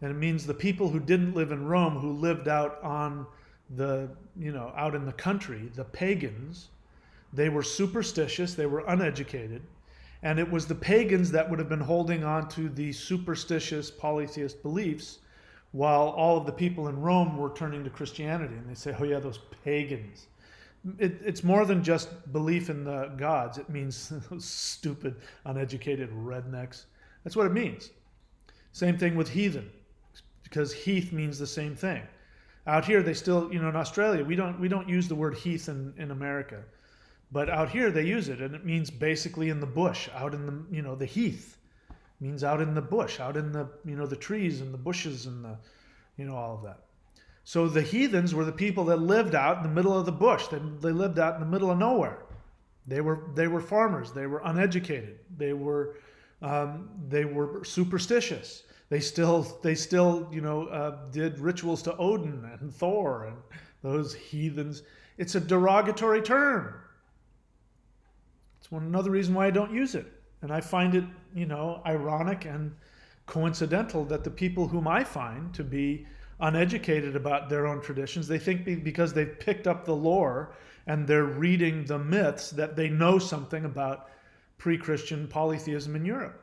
And it means the people who didn't live in Rome, who lived out on the, out in the country, the pagans. They were superstitious, they were uneducated, and it was the pagans that would have been holding on to the superstitious polytheist beliefs while all of the people in Rome were turning to Christianity. And they say, oh yeah, those pagans. It's more than just belief in the gods. It means those stupid, uneducated rednecks. That's what it means. Same thing with heathen, because heath means the same thing. Out here, they still, in Australia, we don't use the word heath in America. But out here they use it, and it means basically in the bush, out in the, the heath. It means out in the bush, out in the, the trees and the bushes and the, all of that. So the heathens were the people that lived out in the middle of the bush. They lived out in the middle of nowhere. They were farmers. They were uneducated. They were superstitious. They still did rituals to Odin and Thor and those heathens. It's a derogatory term. It's another reason why I don't use it. And I find it, ironic and coincidental that the people whom I find to be uneducated about their own traditions, they think because they've picked up the lore and they're reading the myths that they know something about pre-Christian polytheism in Europe.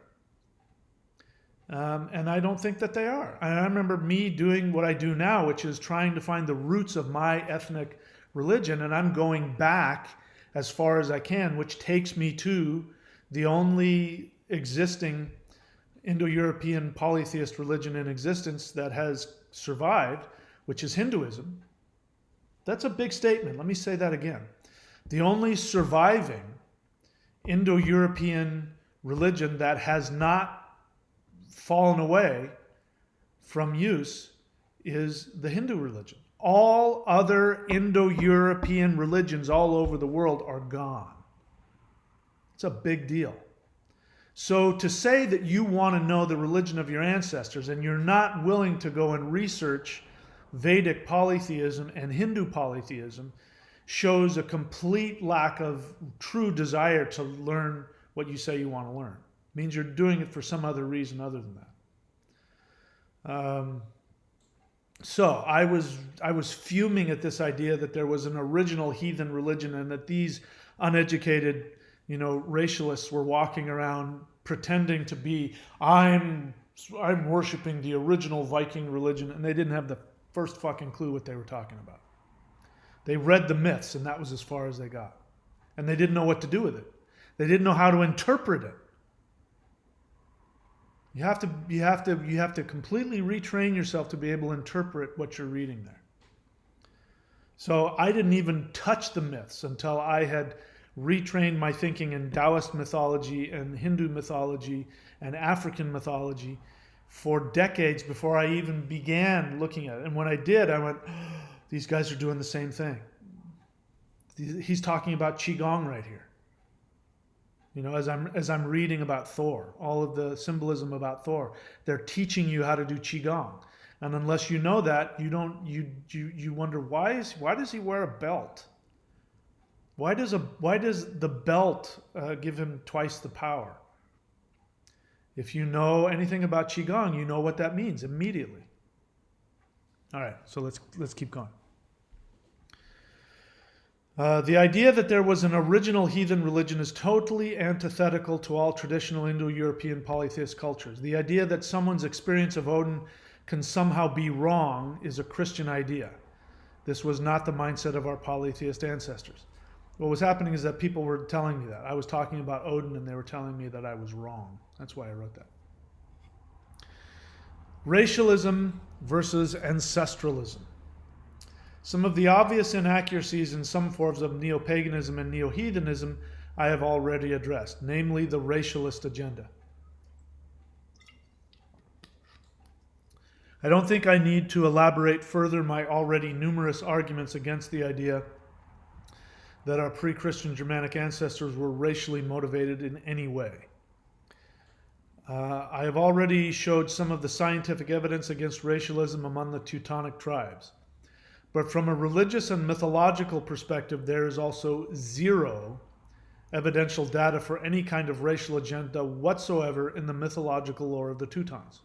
And I don't think that they are. I remember me doing what I do now, which is trying to find the roots of my ethnic religion, and I'm going back as far as I can, which takes me to the only existing Indo-European polytheist religion in existence that has survived, which is Hinduism. That's a big statement. Let me say that again. The only surviving Indo-European religion that has not fallen away from use is the Hindu religion. All other Indo-European religions all over the world are gone. It's a big deal. So to say that you want to know the religion of your ancestors and you're not willing to go and research Vedic polytheism and Hindu polytheism shows a complete lack of true desire to learn what you say you want to learn. It means you're doing it for some other reason other than that. So I was fuming at this idea that there was an original heathen religion and that these uneducated, racialists were walking around pretending to be, I'm worshiping the original Viking religion, and they didn't have the first fucking clue what they were talking about. They read the myths, and that was as far as they got. And they didn't know what to do with it. They didn't know how to interpret it. You have to completely retrain yourself to be able to interpret what you're reading there. So I didn't even touch the myths until I had retrained my thinking in Taoist mythology and Hindu mythology and African mythology for decades before I even began looking at it. And when I did, I went, oh, these guys are doing the same thing. He's talking about Qigong right here. As I'm reading about Thor, all of the symbolism about Thor, they're teaching you how to do Qigong. And unless you know that, you wonder why does he wear a belt? Why does the belt give him twice the power? If you know anything about Qigong, you know what that means immediately. All right, so let's keep going. The idea that there was an original heathen religion is totally antithetical to all traditional Indo-European polytheist cultures. The idea that someone's experience of Odin can somehow be wrong is a Christian idea. This was not the mindset of our polytheist ancestors. What was happening is that people were telling me that. I was talking about Odin and they were telling me that I was wrong. That's why I wrote that. Racialism versus ancestralism. Some of the obvious inaccuracies in some forms of neo-paganism and neo-heathenism I have already addressed, namely the racialist agenda. I don't think I need to elaborate further my already numerous arguments against the idea that our pre-Christian Germanic ancestors were racially motivated in any way. I have already showed some of the scientific evidence against racialism among the Teutonic tribes. But from a religious and mythological perspective, there is also zero evidential data for any kind of racial agenda whatsoever in the mythological lore of the Teutons.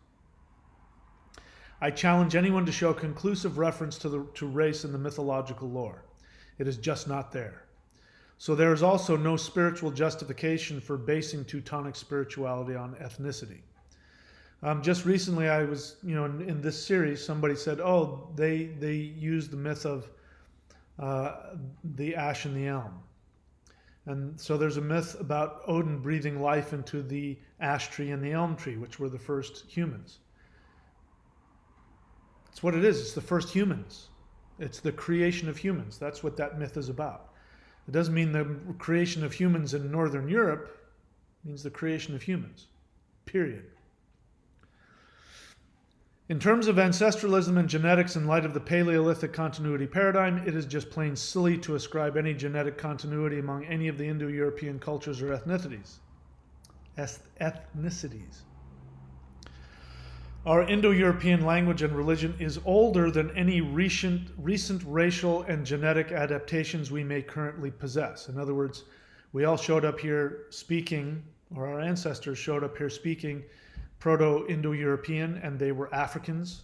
I challenge anyone to show conclusive reference to race in the mythological lore. It is just not there. So there is also no spiritual justification for basing Teutonic spirituality on ethnicity. Just recently, I was, in this series, somebody said, oh, they use the myth of the ash and the elm. And so there's a myth about Odin breathing life into the ash tree and the elm tree, which were the first humans. It's what it is. It's the first humans. It's the creation of humans. That's what that myth is about. It doesn't mean the creation of humans in Northern Europe. It means the creation of humans, period. In terms of ancestralism and genetics in light of the Paleolithic continuity paradigm, it is just plain silly to ascribe any genetic continuity among any of the Indo-European cultures or ethnicities. Our Indo-European language and religion is older than any recent racial and genetic adaptations we may currently possess. In other words, we all showed up here speaking, or our ancestors showed up here speaking Proto-Indo-European, and they were Africans.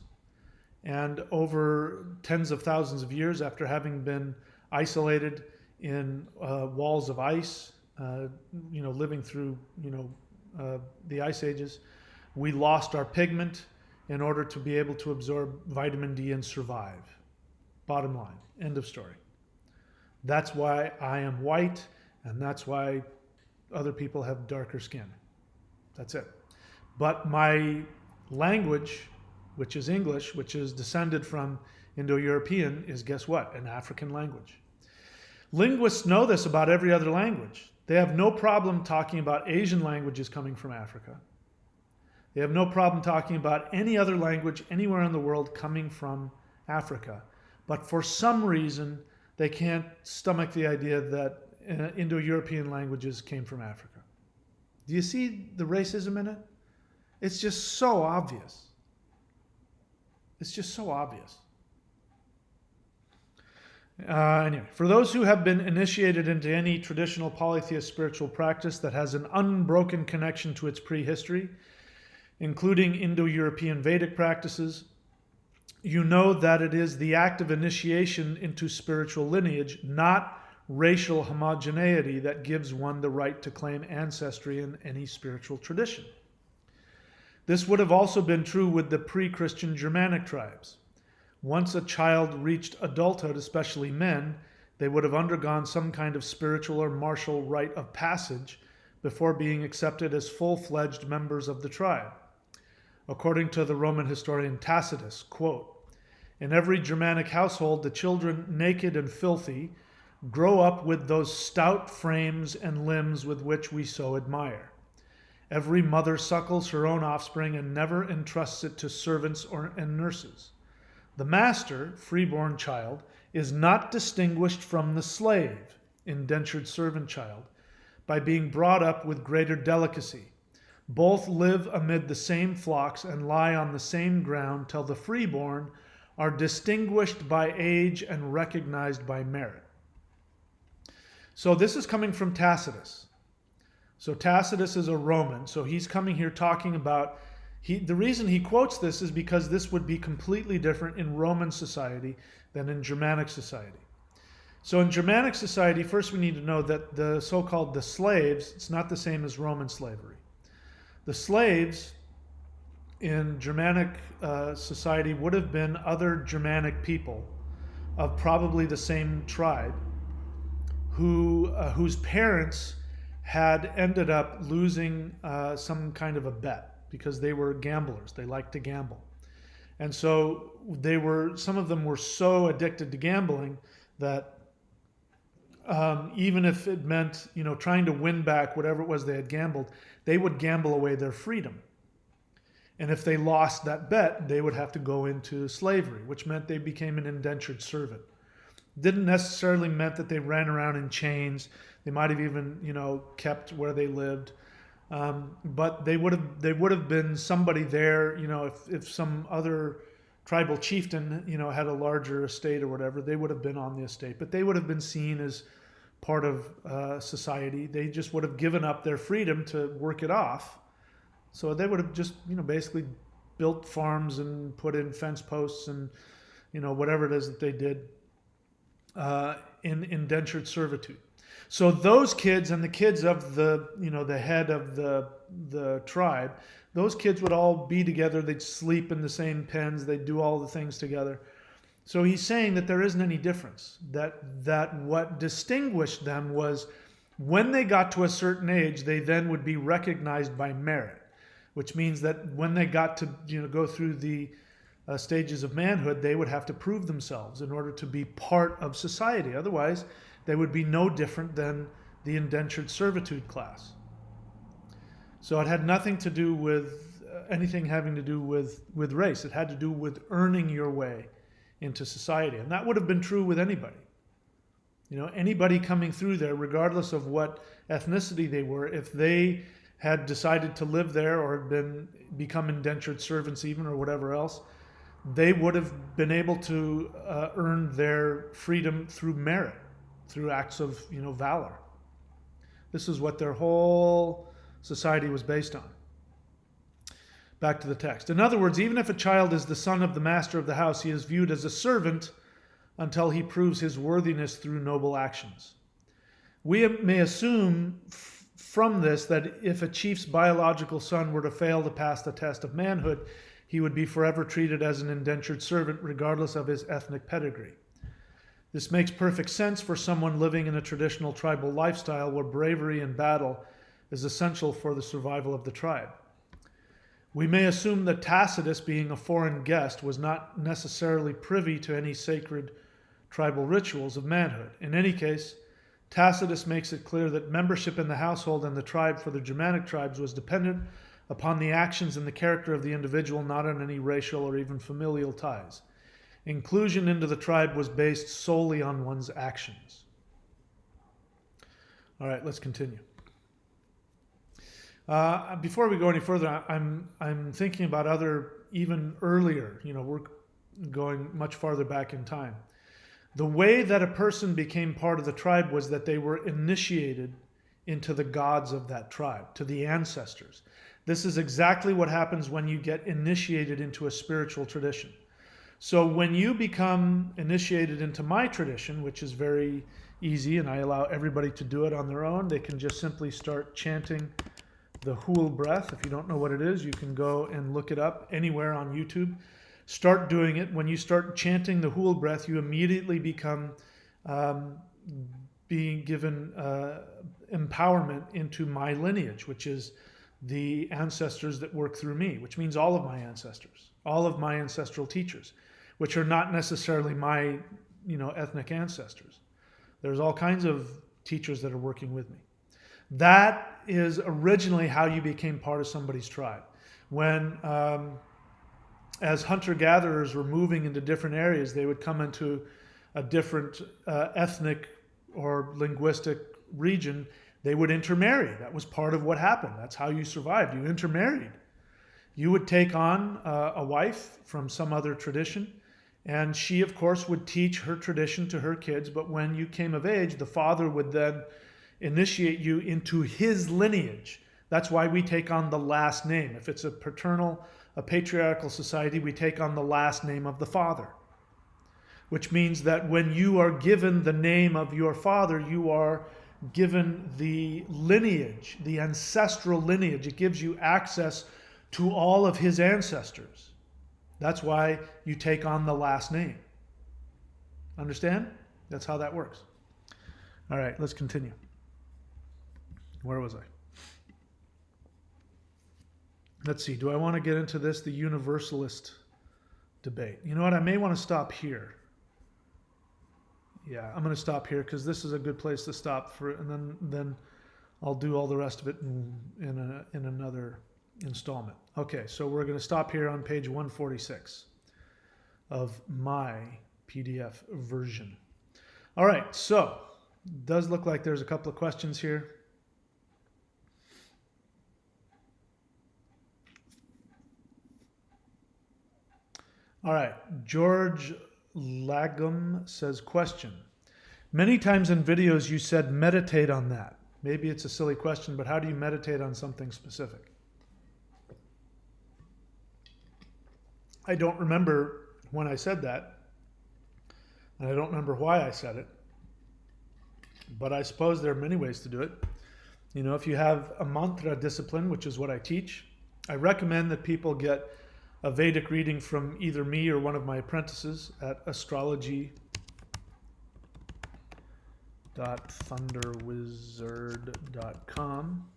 And over tens of thousands of years, after having been isolated in walls of ice, living through the ice ages, we lost our pigment in order to be able to absorb vitamin D and survive. Bottom line, end of story. That's why I am white, and that's why other people have darker skin. That's it. But my language, which is English, which is descended from Indo-European, is, guess what? An African language. Linguists know this about every other language. They have no problem talking about Asian languages coming from Africa. They have no problem talking about any other language anywhere in the world coming from Africa. But for some reason, they can't stomach the idea that Indo-European languages came from Africa. Do you see the racism in it? It's just so obvious. It's just so obvious. Anyway, for those who have been initiated into any traditional polytheist spiritual practice that has an unbroken connection to its prehistory, including Indo-European Vedic practices, you know that it is the act of initiation into spiritual lineage, not racial homogeneity, that gives one the right to claim ancestry in any spiritual tradition. This would have also been true with the pre-Christian Germanic tribes. Once a child reached adulthood, especially men, they would have undergone some kind of spiritual or martial rite of passage before being accepted as full-fledged members of the tribe. According to the Roman historian Tacitus, quote, "In every Germanic household, the children, naked and filthy, grow up with those stout frames and limbs with which we so admire. Every mother suckles her own offspring and never entrusts it to servants and nurses. The master, freeborn child, is not distinguished from the slave, indentured servant child, by being brought up with greater delicacy. Both live amid the same flocks and lie on the same ground till the freeborn are distinguished by age and recognized by merit." So this is coming from Tacitus. So Tacitus is a Roman, so he's coming here talking about, the reason he quotes this is because this would be completely different in Roman society than in Germanic society. So in Germanic society, first we need to know that the so-called the slaves, it's not the same as Roman slavery. The slaves in Germanic society would have been other Germanic people of probably the same tribe whose parents had ended up losing some kind of a bet because they were gamblers. They liked to gamble. And so some of them were so addicted to gambling that even if it meant, trying to win back whatever it was they had gambled, they would gamble away their freedom. And if they lost that bet, they would have to go into slavery, which meant they became an indentured servant. Didn't necessarily meant that they ran around in chains. They might have even, kept where they lived. But they would have been somebody there, if some other tribal chieftain, had a larger estate or whatever, they would have been on the estate. But they would have been seen as part of society. They just would have given up their freedom to work it off. So they would have just, basically built farms and put in fence posts and, whatever it is that they did in indentured servitude. So those kids and the kids of the head of the tribe, those kids would all be together. They'd sleep in the same pens. They'd do all the things together. So he's saying that there isn't any difference. That what distinguished them was when they got to a certain age, they then would be recognized by merit, which means that when they got to go through the stages of manhood, they would have to prove themselves in order to be part of society. Otherwise, they would be no different than the indentured servitude class. So it had nothing to do with anything having to do with race. It had to do with earning your way into society. And that would have been true with anybody. Anybody coming through there, regardless of what ethnicity they were, if they had decided to live there or had become indentured servants even or whatever else, they would have been able to earn their freedom through merit, through acts of valor. This is what their whole society was based on. Back to the text. In other words, even if a child is the son of the master of the house, he is viewed as a servant until he proves his worthiness through noble actions. We may assume from this that if a chief's biological son were to fail to pass the test of manhood, he would be forever treated as an indentured servant regardless of his ethnic pedigree. This makes perfect sense for someone living in a traditional tribal lifestyle where bravery in battle is essential for the survival of the tribe. We may assume that Tacitus, being a foreign guest, was not necessarily privy to any sacred tribal rituals of manhood. In any case, Tacitus makes it clear that membership in the household and the tribe for the Germanic tribes was dependent upon the actions and the character of the individual, not on any racial or even familial ties. Inclusion into the tribe was based solely on one's actions. All right, let's continue. Before we go any further, I'm thinking about other, even earlier, we're going much farther back in time. The way that a person became part of the tribe was that they were initiated into the gods of that tribe, to the ancestors. This is exactly what happens when you get initiated into a spiritual tradition. So when you become initiated into my tradition, which is very easy, and I allow everybody to do it on their own, they can just simply start chanting the Hool breath. If you don't know what it is, you can go and look it up anywhere on YouTube. Start doing it. When you start chanting the Hool breath, you immediately become being given empowerment into my lineage, which is the ancestors that work through me, which means all of my ancestors, all of my ancestral teachers, which are not necessarily my ethnic ancestors. There's all kinds of teachers that are working with me. That is originally how you became part of somebody's tribe. When, as hunter-gatherers were moving into different areas, they would come into a different ethnic or linguistic region. They would intermarry. That was part of what happened. That's how you survived. You intermarried. You would take on a wife from some other tradition, and she, of course, would teach her tradition to her kids. But when you came of age, the father would then initiate you into his lineage. That's why we take on the last name. If it's a patriarchal society, we take on the last name of the father, which means that when you are given the name of your father, you are given the lineage, the ancestral lineage. It gives you access to all of his ancestors. That's why you take on the last name. Understand? That's how that works. All right, let's continue. Where was I? Let's see. Do I want to get into this, the universalist debate? You know what? I may want to stop here. Yeah, I'm going to stop here because this is a good place to stop for, and then I'll do all the rest of it in another installment. Okay, so we're going to stop here on page 146 of my PDF version. All right, so it does look like there's a couple of questions here. All right, George Lagum says, question. Many times in videos you said meditate on that. Maybe it's a silly question, but how do you meditate on something specific? I don't remember when I said that, and I don't remember why I said it, but I suppose there are many ways to do it. You know, if you have a mantra discipline, which is what I teach, I recommend that people get a Vedic reading from either me or one of my apprentices at astrology.thunderwizard.com,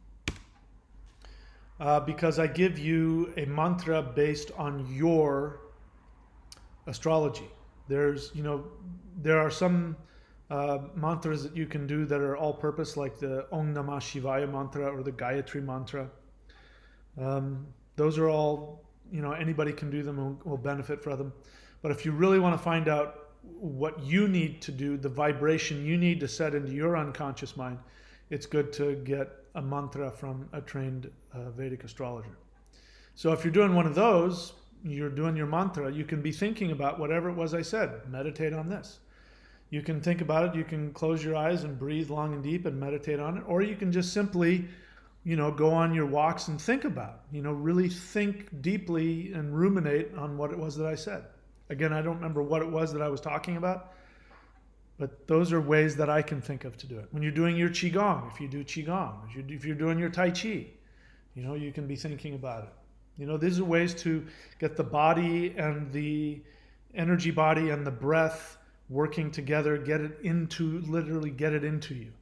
because I give you a mantra based on your astrology. There are some mantras that you can do that are all-purpose, like the Om Namah Shivaya mantra or the Gayatri mantra. Those are all, anybody can do them and will benefit from them. But if you really want to find out what you need to do, the vibration you need to set into your unconscious mind, it's good to get a mantra from a trained Vedic astrologer. So if you're doing one of those, you're doing your mantra, you can be thinking about whatever it was I said. Meditate on this. You can think about it. You can close your eyes and breathe long and deep and meditate on it. Or you can just simply, go on your walks and think about, really think deeply and ruminate on what it was that I said. Again, I don't remember what it was that I was talking about, but those are ways that I can think of to do it. When you're doing your Qigong, if you do Qigong, if you're doing your Tai Chi, you can be thinking about it. These are ways to get the body and the energy body and the breath working together, literally get it into you.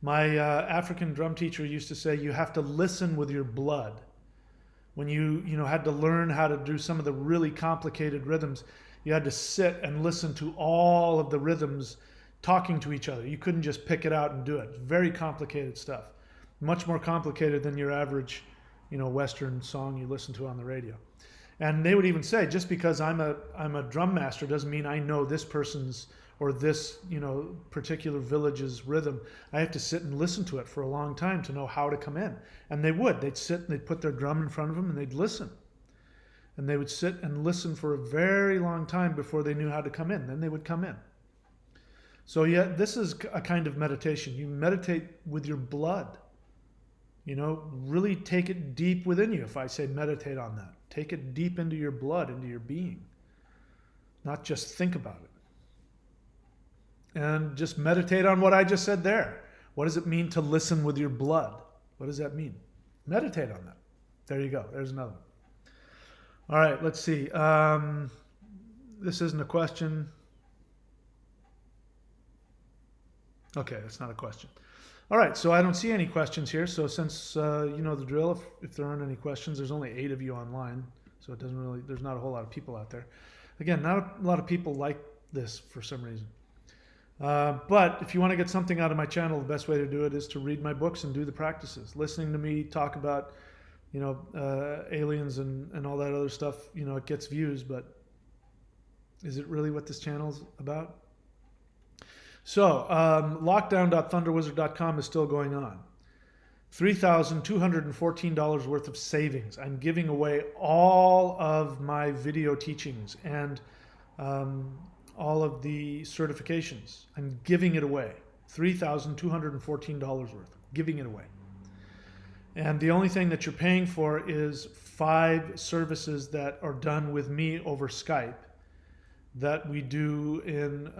My African drum teacher used to say, you have to listen with your blood. When you had to learn how to do some of the really complicated rhythms, you had to sit and listen to all of the rhythms talking to each other. You couldn't just pick it out and do it. Very complicated stuff. Much more complicated than your average, Western song you listen to on the radio. And they would even say, just because I'm a drum master doesn't mean I know this person's or this particular village's rhythm. I have to sit and listen to it for a long time to know how to come in. And they'd sit and they'd put their drum in front of them and they'd listen. And they would sit and listen for a very long time before they knew how to come in. Then they would come in. So yeah, this is a kind of meditation. You meditate with your blood. Really take it deep within you. If I say meditate on that, take it deep into your blood, into your being. Not just think about it. And just meditate on what I just said there. What does it mean to listen with your blood? What does that mean? Meditate on that. There you go. There's another one. All right, let's see. This isn't a question. Okay, that's not a question. All right, so I don't see any questions here. So since you know the drill, if there aren't any questions, there's only 8 of you online. So there's not a whole lot of people out there. Again, not a lot of people like this for some reason. But if you want to get something out of my channel, the best way to do it is to read my books and do the practices. Listening to me talk about, aliens and all that other stuff, it gets views, but is it really what this channel's about? So, lockdown.thunderwizard.com is still going on. $3,214 worth of savings. I'm giving away all of my video teachings and all of the certifications. I'm giving it away. $3,214 worth. Giving it away. And the only thing that you're paying for is 5 services that are done with me over Skype that we do in,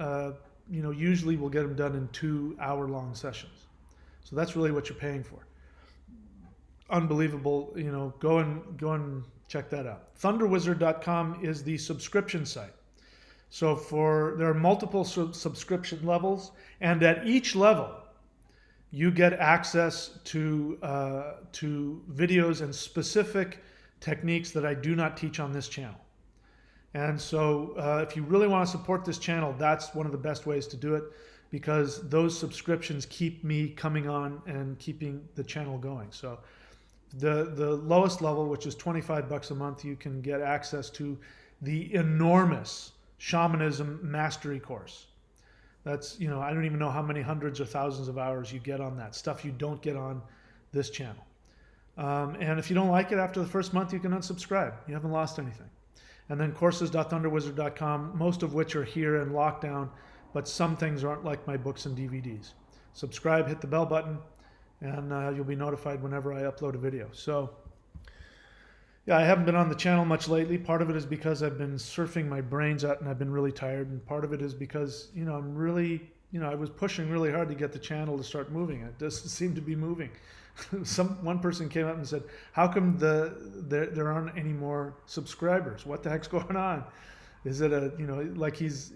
usually we'll get them done in 2-hour-long sessions. So that's really what you're paying for. Unbelievable, go and check that out. Thunderwizard.com is the subscription site. So there are multiple subscription levels, and at each level, you get access to videos and specific techniques that I do not teach on this channel. And so if you really want to support this channel, that's one of the best ways to do it, because those subscriptions keep me coming on and keeping the channel going. So the lowest level, which is $25 a month, you can get access to the enormous Shamanism Mastery course. That's, I don't even know how many hundreds or thousands of hours you get on that stuff you don't get on this channel. And if you don't like it after the first month, you can unsubscribe. You haven't lost anything. And then courses.thunderwizard.com, most of which are here in lockdown, but some things aren't like my books and DVDs. Subscribe, hit the bell button, and you'll be notified whenever I upload a video. So, yeah, I haven't been on the channel much lately. Part of it is because I've been surfing my brains out and I've been really tired. And part of it is because, I'm really, I was pushing really hard to get the channel to start moving. It doesn't seem to be moving. One person came up and said, how come there aren't any more subscribers? What the heck's going on? Is it like he's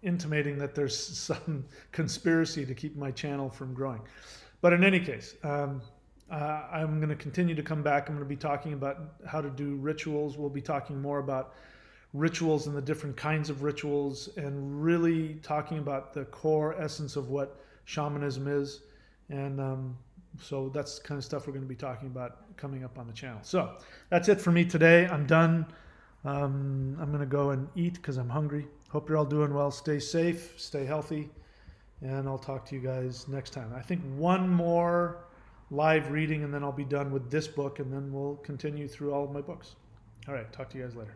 intimating that there's some conspiracy to keep my channel from growing. But in any case, I'm going to continue to come back. I'm going to be talking about how to do rituals. We'll be talking more about rituals and the different kinds of rituals, and really talking about the core essence of what shamanism is. And so that's the kind of stuff we're going to be talking about coming up on the channel. So that's it for me today. I'm done. I'm going to go and eat because I'm hungry. Hope you're all doing well. Stay safe, stay healthy, and I'll talk to you guys next time. I think one more live reading and then I'll be done with this book, and then we'll continue through all of my books. All right, talk to you guys later.